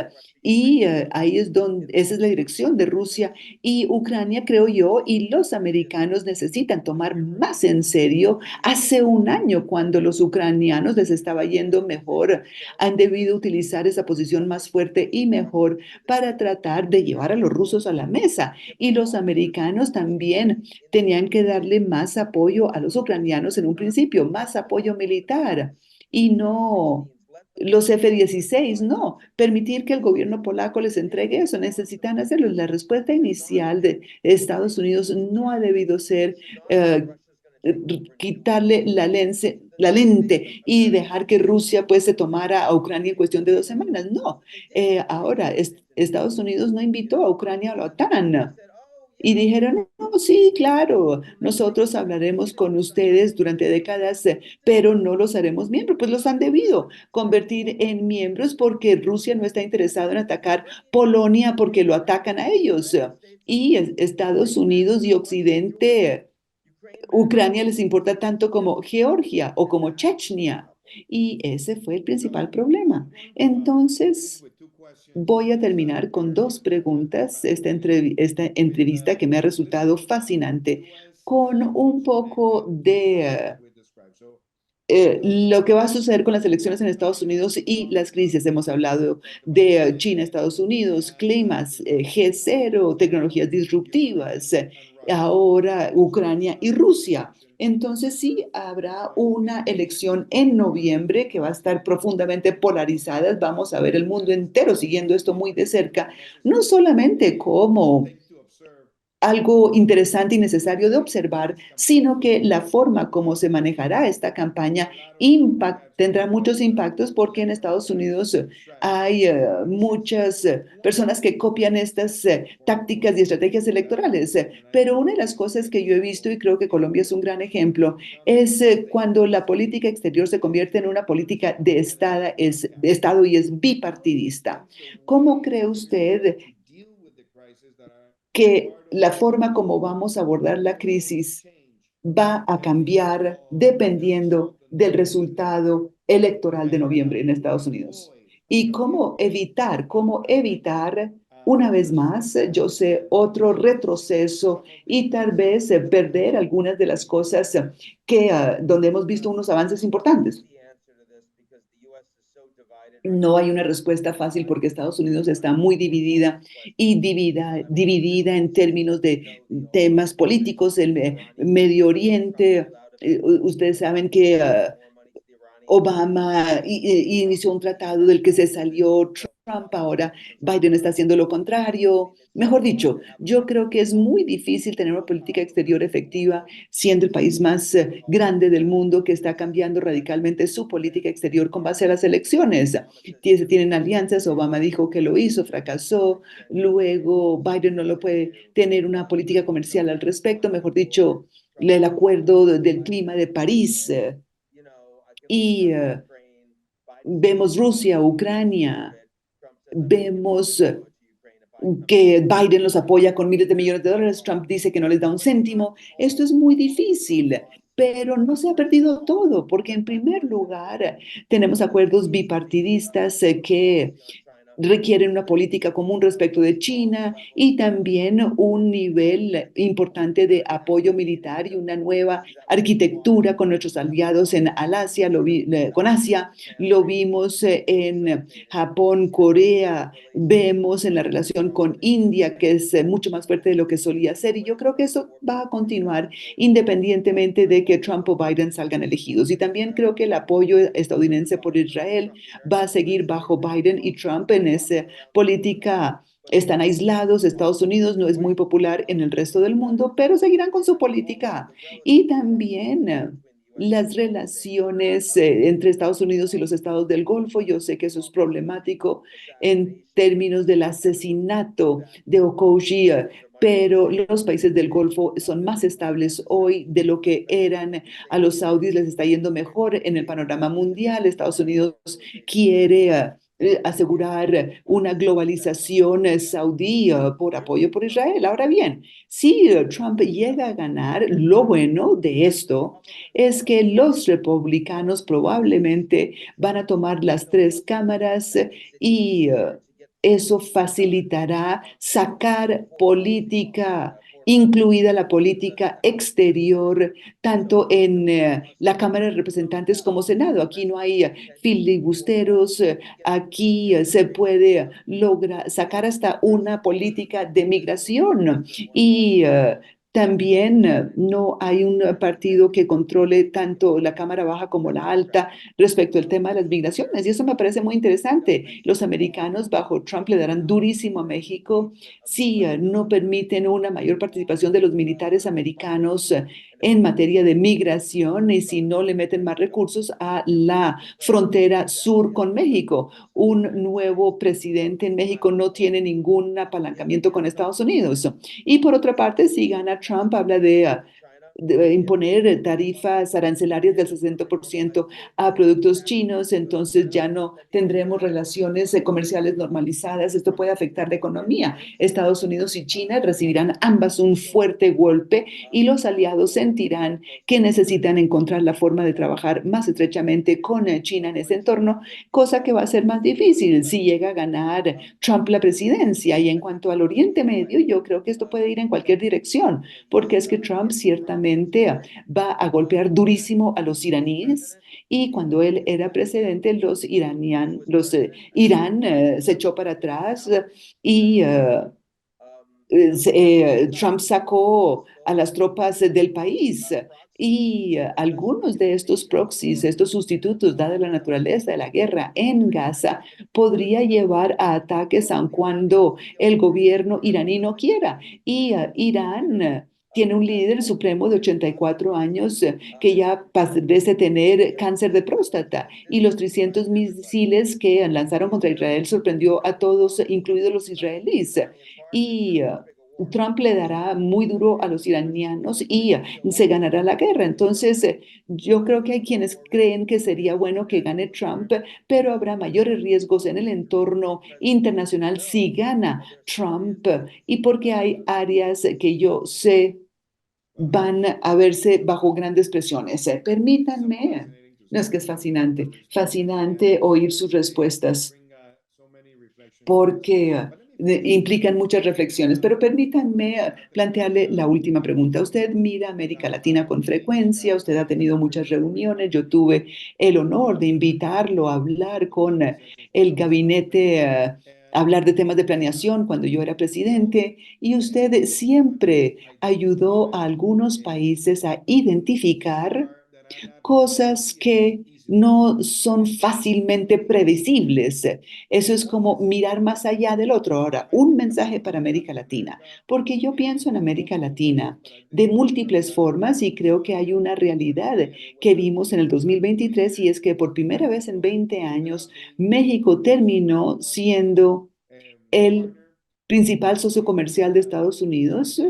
Y ahí es donde, esa es la dirección de Rusia y Ucrania, creo yo, y los americanos necesitan tomar más en serio. Hace un año, cuando los ucranianos les estaba yendo mejor, han debido utilizar esa posición más fuerte y mejor para tratar de llevar a los rusos a la mesa. Y los americanos también tenían que darle más apoyo a los ucranianos en un principio, más apoyo militar y no los F-16, no, permitir que el gobierno polaco les entregue eso, necesitan hacerlo. La respuesta inicial de Estados Unidos no ha debido ser eh, quitarle la lente y dejar que Rusia pues se tomara a Ucrania en cuestión de 2 semanas. No, ahora Estados Unidos no invitó a Ucrania a la OTAN. Y dijeron, no, sí, claro, nosotros hablaremos con ustedes durante décadas, pero no los haremos miembros. Pues los han debido convertir en miembros porque Rusia no está interesado en atacar Polonia porque lo atacan a ellos. Y Estados Unidos y Occidente, Ucrania les importa tanto como Georgia o como Chechnya. Y ese fue el principal problema. Entonces, voy a terminar con dos preguntas, esta entrevista que me ha resultado fascinante, con un poco de lo que va a suceder con las elecciones en Estados Unidos y las crisis. Hemos hablado de China, Estados Unidos, climas, G0, tecnologías disruptivas, ahora Ucrania y Rusia. Entonces sí, habrá una elección en noviembre que va a estar profundamente polarizada. Vamos a ver el mundo entero siguiendo esto muy de cerca, no solamente como algo interesante y necesario de observar, sino que la forma como se manejará esta campaña tendrá muchos impactos porque en Estados Unidos hay muchas personas que copian estas tácticas y estrategias electorales. Pero una de las cosas que yo he visto, y creo que Colombia es un gran ejemplo, es cuando la política exterior se convierte en una política de Estado y es bipartidista. ¿Cómo cree usted que la forma como vamos a abordar la crisis va a cambiar dependiendo del resultado electoral de noviembre en Estados Unidos? Y cómo evitar una vez más, yo sé, otro retroceso y tal vez perder algunas de las cosas que donde hemos visto unos avances importantes. No hay una respuesta fácil porque Estados Unidos está muy dividida y dividida en términos de temas políticos, el Medio Oriente. Ustedes saben que Obama inició un tratado del que se salió Trump, ahora Biden está haciendo lo contrario. Mejor dicho, yo creo que es muy difícil tener una política exterior efectiva siendo el país más grande del mundo que está cambiando radicalmente su política exterior con base a las elecciones. Se tienen alianzas, Obama dijo que lo hizo, fracasó, luego Biden no lo puede tener una política comercial al respecto, mejor dicho, el acuerdo del clima de París. Y vemos Rusia, Ucrania, vemos que Biden los apoya con miles de millones de dólares, Trump dice que no les da un céntimo. Esto es muy difícil, pero no se ha perdido todo, porque en primer lugar tenemos acuerdos bipartidistas que requieren una política común respecto de China y también un nivel importante de apoyo militar y una nueva arquitectura con nuestros aliados en Asia, con Asia, lo vimos en Japón, Corea, vemos en la relación con India, que es mucho más fuerte de lo que solía ser, y yo creo que eso va a continuar independientemente de que Trump o Biden salgan elegidos. Y también creo que el apoyo estadounidense por Israel va a seguir bajo Biden y Trump en esa política. Están aislados, Estados Unidos no es muy popular en el resto del mundo, pero seguirán con su política. Y también las relaciones entre Estados Unidos y los estados del Golfo, yo sé que eso es problemático en términos del asesinato de Khashoggi, pero los países del Golfo son más estables hoy de lo que eran. A los saudíes les está yendo mejor en el panorama mundial. Estados Unidos quiere asegurar una globalización saudí por apoyo por Israel. Ahora bien, si Trump llega a ganar, lo bueno de esto es que los republicanos probablemente van a tomar las tres cámaras y eso facilitará sacar política, incluida la política exterior, tanto en la Cámara de Representantes como Senado. Aquí no hay filibusteros, aquí se puede lograr sacar hasta una política de migración y también no hay un partido que controle tanto la Cámara Baja como la Alta respecto al tema de las migraciones. Y eso me parece muy interesante. Los americanos bajo Trump le darán durísimo a México si no permiten una mayor participación de los militares americanos en materia de migración y si no le meten más recursos a la frontera sur con México. Un nuevo presidente en México no tiene ningún apalancamiento con Estados Unidos. Y por otra parte, si gana Trump, habla de imponer tarifas arancelarias del 60% a productos chinos, entonces ya no tendremos relaciones comerciales normalizadas. Esto puede afectar la economía. Estados Unidos y China recibirán ambas un fuerte golpe y los aliados sentirán que necesitan encontrar la forma de trabajar más estrechamente con China en ese entorno, cosa que va a ser más difícil si llega a ganar Trump la presidencia. Y en cuanto al Oriente Medio, yo creo que esto puede ir en cualquier dirección, porque es que Trump ciertamente va a golpear durísimo a los iraníes y cuando él era presidente, Irán se echó para atrás y Trump sacó a las tropas del país y algunos de estos proxies, estos sustitutos, dada la naturaleza de la guerra en Gaza, podría llevar a ataques aun cuando el gobierno iraní no quiera. Y Irán tiene un líder supremo de 84 años que ya parece tener cáncer de próstata y los 300 misiles que lanzaron contra Israel sorprendió a todos, incluidos los israelíes. Y Trump le dará muy duro a los iranianos y se ganará la guerra. Entonces, yo creo que hay quienes creen que sería bueno que gane Trump, pero habrá mayores riesgos en el entorno internacional si gana Trump y porque hay áreas que yo sé van a verse bajo grandes presiones. Permítanme. No, es que es fascinante, fascinante oír sus respuestas porque implican muchas reflexiones. Pero permítanme plantearle la última pregunta. Usted mira América Latina con frecuencia, usted ha tenido muchas reuniones, yo tuve el honor de invitarlo a hablar con el gabinete, hablar de temas de planeación cuando yo era presidente, y usted siempre ayudó a algunos países a identificar cosas que no son fácilmente predecibles. Eso es como mirar más allá del otro. Ahora, un mensaje para América Latina, porque yo pienso en América Latina de múltiples formas y creo que hay una realidad que vimos en el 2023 y es que por primera vez en 20 años México terminó siendo el principal socio comercial de Estados Unidos,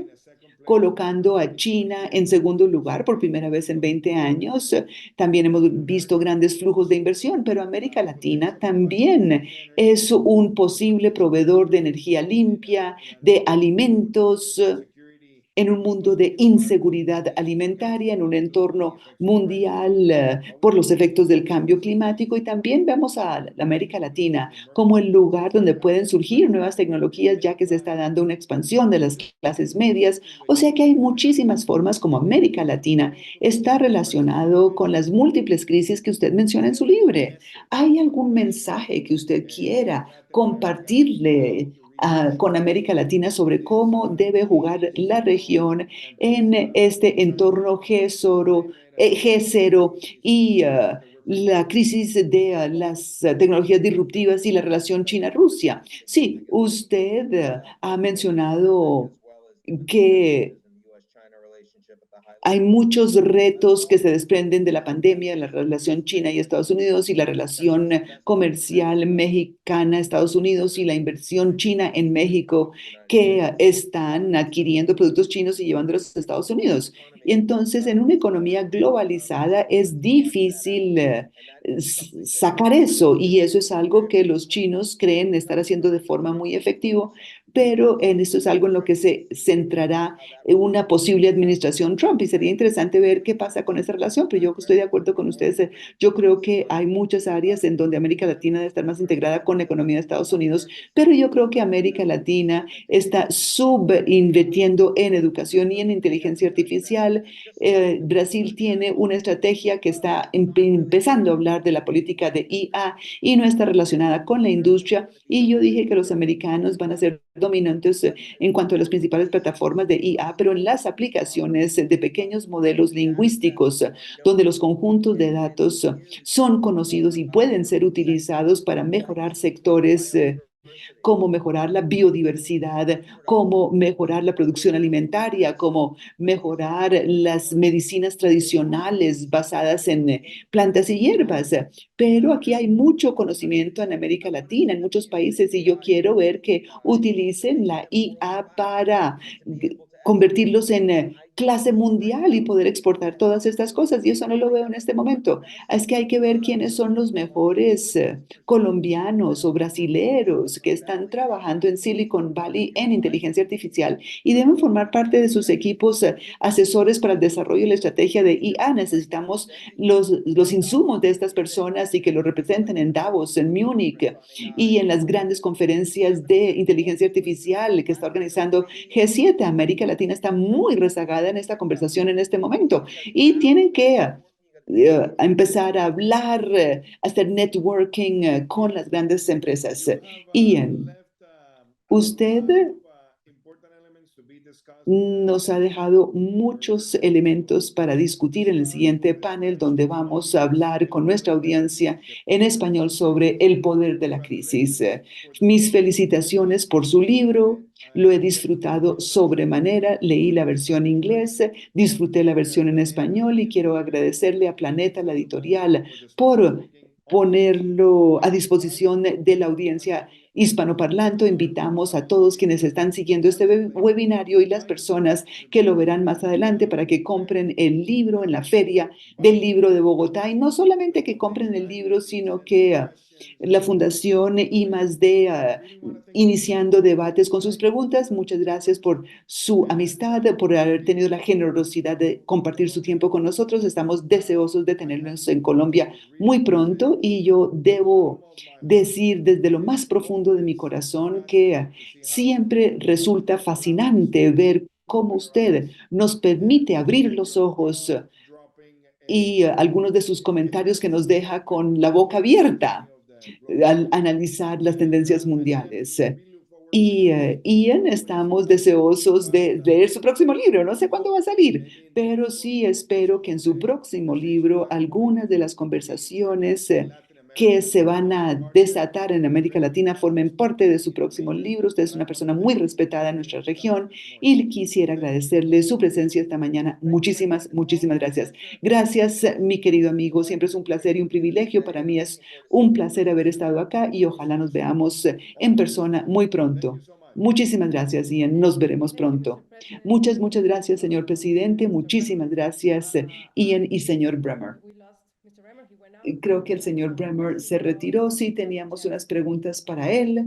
colocando a China en segundo lugar por primera vez en 20 años. También hemos visto grandes flujos de inversión, pero América Latina también es un posible proveedor de energía limpia, de alimentos, en un mundo de inseguridad alimentaria, en un entorno mundial por los efectos del cambio climático y también vemos a la América Latina como el lugar donde pueden surgir nuevas tecnologías ya que se está dando una expansión de las clases medias. O sea que hay muchísimas formas como América Latina está relacionado con las múltiples crisis que usted menciona en su libro. ¿Hay algún mensaje que usted quiera compartirle con América Latina sobre cómo debe jugar la región en este entorno G0 y la crisis de las tecnologías disruptivas y la relación China-Rusia? Sí, usted ha mencionado que hay muchos retos que se desprenden de la pandemia, la relación China y Estados Unidos y la relación comercial mexicana-Estados Unidos y la inversión china en México que están adquiriendo productos chinos y llevándolos a Estados Unidos. Y entonces, en una economía globalizada es difícil sacar eso y eso es algo que los chinos creen estar haciendo de forma muy efectiva, pero en esto es algo en lo que se centrará una posible administración Trump y sería interesante ver qué pasa con esa relación, pero yo estoy de acuerdo con ustedes. Yo creo que hay muchas áreas en donde América Latina debe estar más integrada con la economía de Estados Unidos, pero yo creo que América Latina está subinvirtiendo en educación y en inteligencia artificial. Brasil tiene una estrategia que está empezando a hablar de la política de IA y no está relacionada con la industria y yo dije que los americanos van a ser dominantes en cuanto a las principales plataformas de IA, pero en las aplicaciones de pequeños modelos lingüísticos, donde los conjuntos de datos son conocidos y pueden ser utilizados para mejorar sectores cómo mejorar la biodiversidad, cómo mejorar la producción alimentaria, cómo mejorar las medicinas tradicionales basadas en plantas y hierbas. Pero aquí hay mucho conocimiento en América Latina, en muchos países, y yo quiero ver que utilicen la IA para convertirlos en clase mundial y poder exportar todas estas cosas. Y eso no lo veo en este momento. Es que hay que ver quiénes son los mejores colombianos o brasileros que están trabajando en Silicon Valley en inteligencia artificial y deben formar parte de sus equipos asesores para el desarrollo y la estrategia de IA. Necesitamos los insumos de estas personas y que lo representen en Davos, en Múnich y en las grandes conferencias de inteligencia artificial que está organizando G7. América Latina está muy rezagada en esta conversación en este momento y tienen que a empezar a hablar, a hacer networking con las grandes empresas. Ian, usted nos ha dejado muchos elementos para discutir en el siguiente panel, donde vamos a hablar con nuestra audiencia en español sobre el poder de la crisis. Mis felicitaciones por su libro. Lo he disfrutado sobremanera. Leí la versión inglesa, disfruté la versión en español y quiero agradecerle a Planeta, la editorial, por ponerlo a disposición de la audiencia hispanoparlante. Invitamos a todos quienes están siguiendo este webinario y las personas que lo verán más adelante para que compren el libro en la Feria del Libro de Bogotá y no solamente que compren el libro, sino que la Fundación I+D iniciando debates con sus preguntas. Muchas gracias por su amistad, por haber tenido la generosidad de compartir su tiempo con nosotros. Estamos deseosos de tenerlos en Colombia muy pronto y yo debo decir desde lo más profundo de mi corazón que siempre resulta fascinante ver cómo usted nos permite abrir los ojos y algunos de sus comentarios que nos deja con la boca abierta al analizar las tendencias mundiales. Y Ian, estamos deseosos de leer su próximo libro. No sé cuándo va a salir, pero sí espero que en su próximo libro algunas de las conversaciones que se van a desatar en América Latina formen parte de su próximo libro. Usted es una persona muy respetada en nuestra región y quisiera agradecerle su presencia esta mañana. Muchísimas, muchísimas gracias. Gracias, mi querido amigo. Siempre es un placer y un privilegio. Para mí es un placer haber estado acá y ojalá nos veamos en persona muy pronto. Muchísimas gracias, Ian. Nos veremos pronto. Muchas, muchas gracias, señor presidente. Muchísimas gracias, Ian y señor Bremer. Creo que el señor Bremer se retiró. Sí, teníamos unas preguntas para él,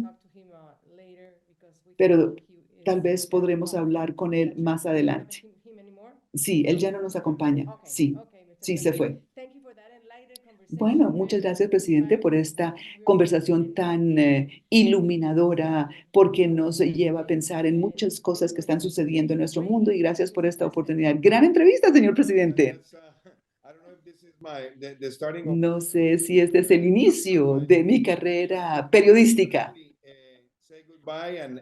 pero tal vez podremos hablar con él más adelante. Sí, él ya no nos acompaña. Sí, sí, se fue. Bueno, muchas gracias, presidente, por esta conversación tan iluminadora, porque nos lleva a pensar en muchas cosas que están sucediendo en nuestro mundo y gracias por esta oportunidad. Gran entrevista, señor presidente. No sé si este es el inicio de mi carrera periodística,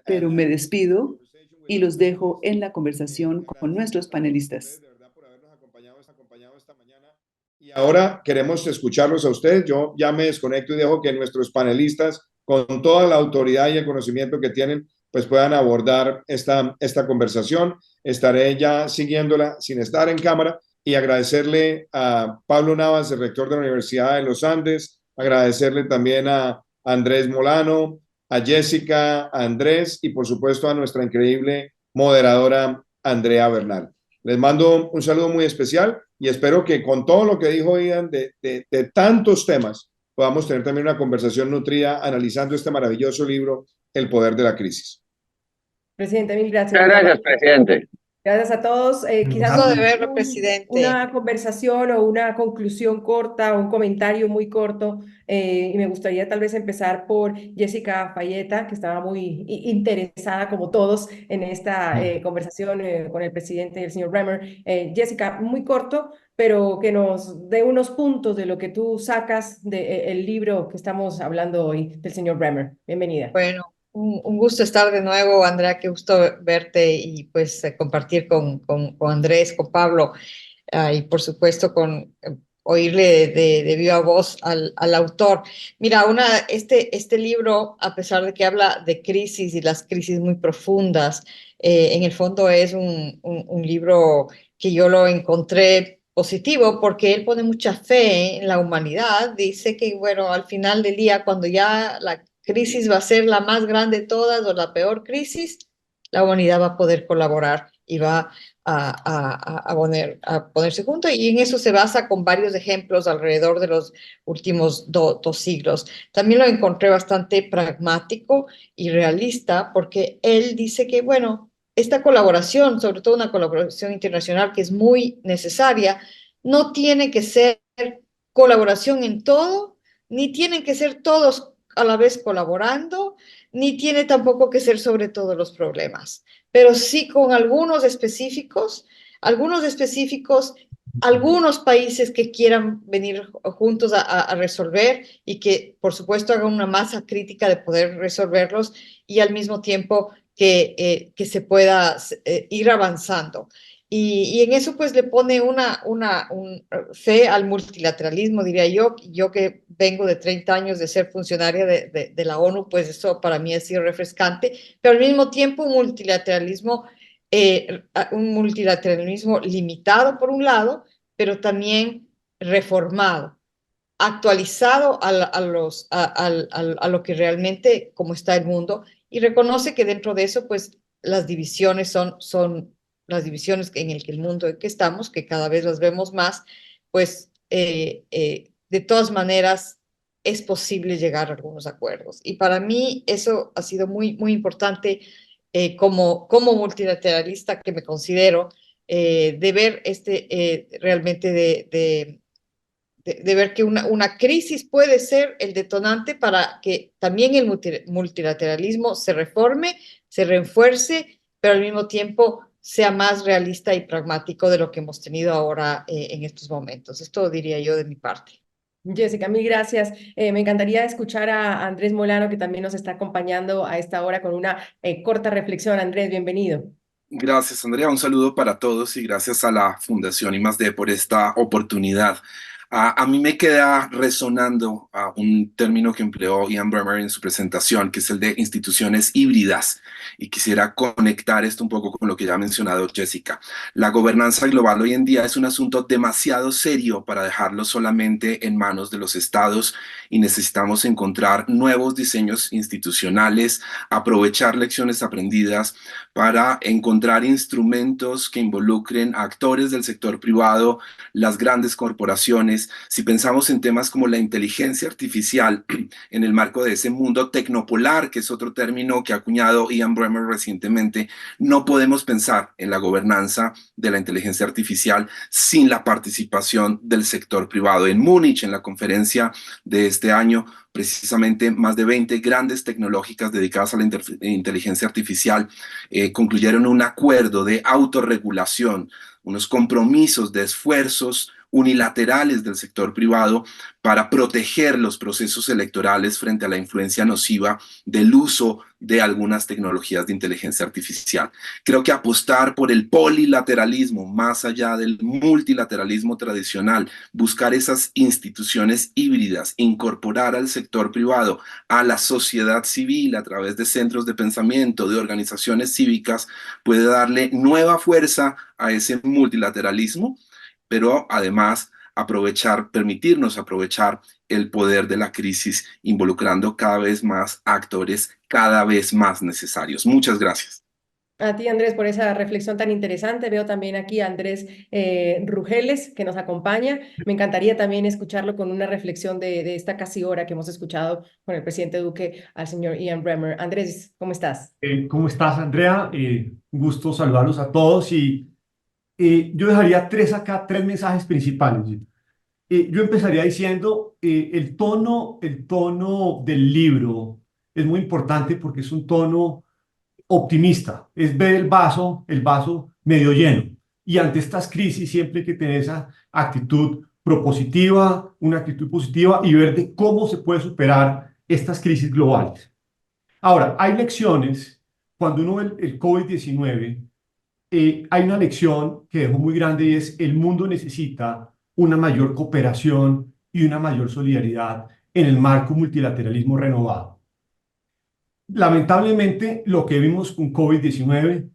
pero me despido y los dejo en la conversación con nuestros panelistas. Y ahora queremos escucharlos a ustedes. Yo ya me desconecto y dejo que nuestros panelistas, con toda la autoridad y el conocimiento que tienen, pues puedan abordar esta conversación. Estaré ya siguiéndola sin estar en cámara y agradecerle a Pablo Navas, el rector de la Universidad de los Andes, agradecerle también a Andrés Molano, a Jessica, a Andrés y por supuesto a nuestra increíble moderadora Andrea Bernal. Les mando un saludo muy especial y espero que con todo lo que dijo Ian de tantos temas podamos tener también una conversación nutrida analizando este maravilloso libro, El poder de la crisis. Presidente, mil gracias. Muchas gracias, presidente. Gracias a todos. Quizás Gusto de verlo, presidente. una conversación o una conclusión corta o un comentario muy corto. Y me gustaría tal vez empezar por Jessica Fayeta, que estaba muy interesada, como todos, en esta conversación con el presidente y el señor Bremer. Jessica, muy corto, pero que nos dé unos puntos de lo que tú sacas del libro que estamos hablando hoy del señor Bremer. Bienvenida. Bueno, un gusto estar de nuevo, Andrea, qué gusto verte y pues compartir con Andrés, con Pablo y por supuesto con oírle de viva voz al autor. Mira, este libro, a pesar de que habla de crisis y las crisis muy profundas, en el fondo es un libro que yo lo encontré positivo porque él pone mucha fe en la humanidad. Dice que, bueno, al final del día, cuando ya la crisis va a ser la más grande de todas o la peor crisis, la humanidad va a poder colaborar y va a ponerse junto. Y en eso se basa con varios ejemplos alrededor de los últimos dos siglos. También lo encontré bastante pragmático y realista porque él dice que, bueno, esta colaboración, sobre todo una colaboración internacional que es muy necesaria, no tiene que ser colaboración en todo, ni tienen que ser todos a la vez colaborando, ni tiene tampoco que ser sobre todos los problemas, pero sí con algunos países que quieran venir juntos a resolver y que, por supuesto, hagan una masa crítica de poder resolverlos y al mismo tiempo que se pueda ir avanzando. Y en eso pues le pone un fe al multilateralismo, diría yo que vengo de 30 años de ser funcionaria de la ONU, pues eso para mí ha sido refrescante, pero al mismo tiempo un multilateralismo limitado por un lado, pero también reformado, actualizado a lo que realmente, como está el mundo, y reconoce que dentro de eso, pues las divisiones son las divisiones en el que el mundo en que estamos, que cada vez las vemos más, pues de todas maneras es posible llegar a algunos acuerdos. Y para mí eso ha sido muy, muy importante como multilateralista que me considero, de ver realmente de ver que una crisis puede ser el detonante para que también el multilateralismo se reforme, se refuerce, pero al mismo tiempo sea más realista y pragmático de lo que hemos tenido ahora en estos momentos. Esto diría yo de mi parte. Jessica, mil gracias. Me encantaría escuchar a Andrés Molano, que también nos está acompañando a esta hora con una corta reflexión. Andrés, bienvenido. Gracias, Andrea. Un saludo para todos y gracias a la Fundación I+D por esta oportunidad. A mí me queda resonando un término que empleó Ian Bremmer en su presentación, que es el de instituciones híbridas. Y quisiera conectar esto un poco con lo que ya ha mencionado Jessica. La gobernanza global hoy en día es un asunto demasiado serio para dejarlo solamente en manos de los estados y necesitamos encontrar nuevos diseños institucionales, aprovechar lecciones aprendidas para encontrar instrumentos que involucren a actores del sector privado, las grandes corporaciones. Si pensamos en temas como la inteligencia artificial en el marco de ese mundo tecnopolar, que es otro término que ha acuñado Ian Bremmer recientemente, no podemos pensar en la gobernanza de la inteligencia artificial sin la participación del sector privado. En Múnich, en la conferencia de este año, precisamente más de 20 grandes tecnológicas dedicadas a la inteligencia artificial concluyeron un acuerdo de autorregulación, unos compromisos de esfuerzos unilaterales del sector privado para proteger los procesos electorales frente a la influencia nociva del uso de algunas tecnologías de inteligencia artificial. Creo que apostar por el polilateralismo más allá del multilateralismo tradicional, buscar esas instituciones híbridas, incorporar al sector privado, a la sociedad civil a través de centros de pensamiento, de organizaciones cívicas, puede darle nueva fuerza a ese multilateralismo, pero además permitirnos aprovechar el poder de la crisis, involucrando cada vez más actores cada vez más necesarios. Muchas gracias. A ti, Andrés, por esa reflexión tan interesante. Veo también aquí a Andrés Rugeles, que nos acompaña. Me encantaría también escucharlo con una reflexión de esta casi hora que hemos escuchado con el presidente Duque al señor Ian Bremmer. Andrés, ¿cómo estás? ¿Cómo estás, Andrea? Un gusto saludarlos a todos y yo dejaría tres mensajes principales. Yo empezaría diciendo el tono del libro es muy importante porque es un tono optimista, es ver el vaso medio lleno. Y ante estas crisis siempre hay que tener esa actitud propositiva, una actitud positiva y ver de cómo se puede superar estas crisis globales. Ahora, hay lecciones, cuando uno ve el COVID-19, hay una lección que dejó muy grande y es el mundo necesita una mayor cooperación y una mayor solidaridad en el marco multilateralismo renovado. Lamentablemente, lo que vimos con COVID-19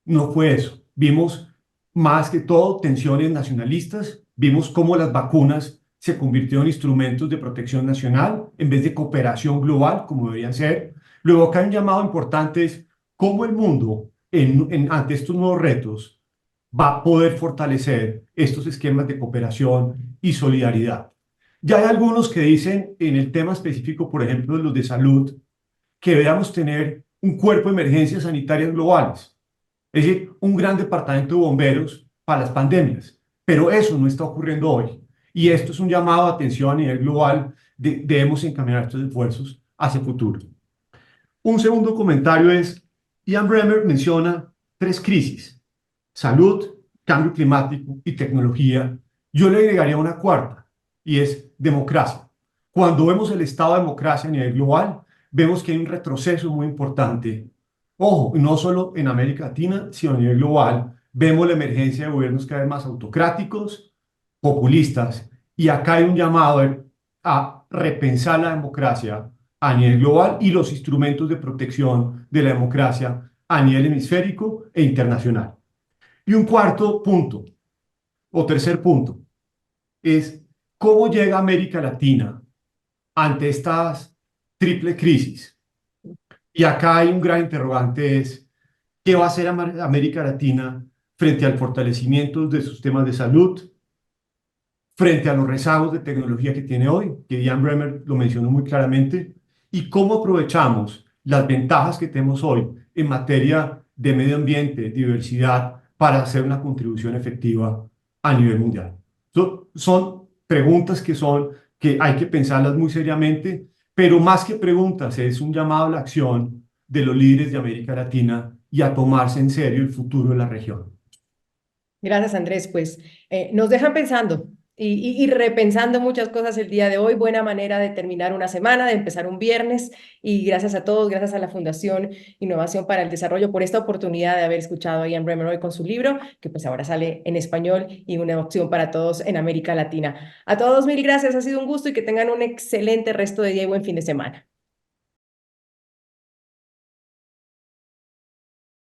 no fue eso. Vimos más que todo tensiones nacionalistas, vimos cómo las vacunas se convirtieron en instrumentos de protección nacional en vez de cooperación global, como deberían ser. Luego, acá hay un llamado importante es cómo el mundo, ante estos nuevos retos, va a poder fortalecer estos esquemas de cooperación y solidaridad. Ya hay algunos que dicen en el tema específico, por ejemplo, de los de salud, que deberíamos tener un cuerpo de emergencias sanitarias globales, es decir, un gran departamento de bomberos para las pandemias, pero eso no está ocurriendo hoy. Y esto es un llamado a atención a nivel global, debemos encaminar estos esfuerzos hacia el futuro. Un segundo comentario es, Ian Bremmer menciona 3 crisis, salud, cambio climático y tecnología. Yo le agregaría una cuarta, y es democracia. Cuando vemos el estado de democracia a nivel global, vemos que hay un retroceso muy importante. Ojo, no solo en América Latina, sino a nivel global. Vemos la emergencia de gobiernos cada vez más autocráticos, populistas, y acá hay un llamado a repensar la democracia a nivel global y los instrumentos de protección de la democracia a nivel hemisférico e internacional. Y un cuarto punto, o tercer punto, es cómo llega América Latina ante estas triple crisis. Y acá hay un gran interrogante, es ¿qué va a hacer América Latina frente al fortalecimiento de sus temas de salud, frente a los rezagos de tecnología que tiene hoy, que Ian Bremmer lo mencionó muy claramente, y cómo aprovechamos las ventajas que tenemos hoy en materia de medio ambiente, diversidad, para hacer una contribución efectiva a nivel mundial? Son preguntas que hay que pensarlas muy seriamente, pero más que preguntas, es un llamado a la acción de los líderes de América Latina y a tomarse en serio el futuro de la región. Gracias, Andrés. Pues nos dejan pensando. y repensando muchas cosas el día de hoy. Buena manera de terminar una semana, de empezar un viernes. Y gracias a todos, gracias a la Fundación Innovación para el Desarrollo por esta oportunidad de haber escuchado a Ian Bremmer hoy con su libro, que pues ahora sale en español y una opción para todos en América Latina. A todos, mil gracias, ha sido un gusto y que tengan un excelente resto de día y buen fin de semana.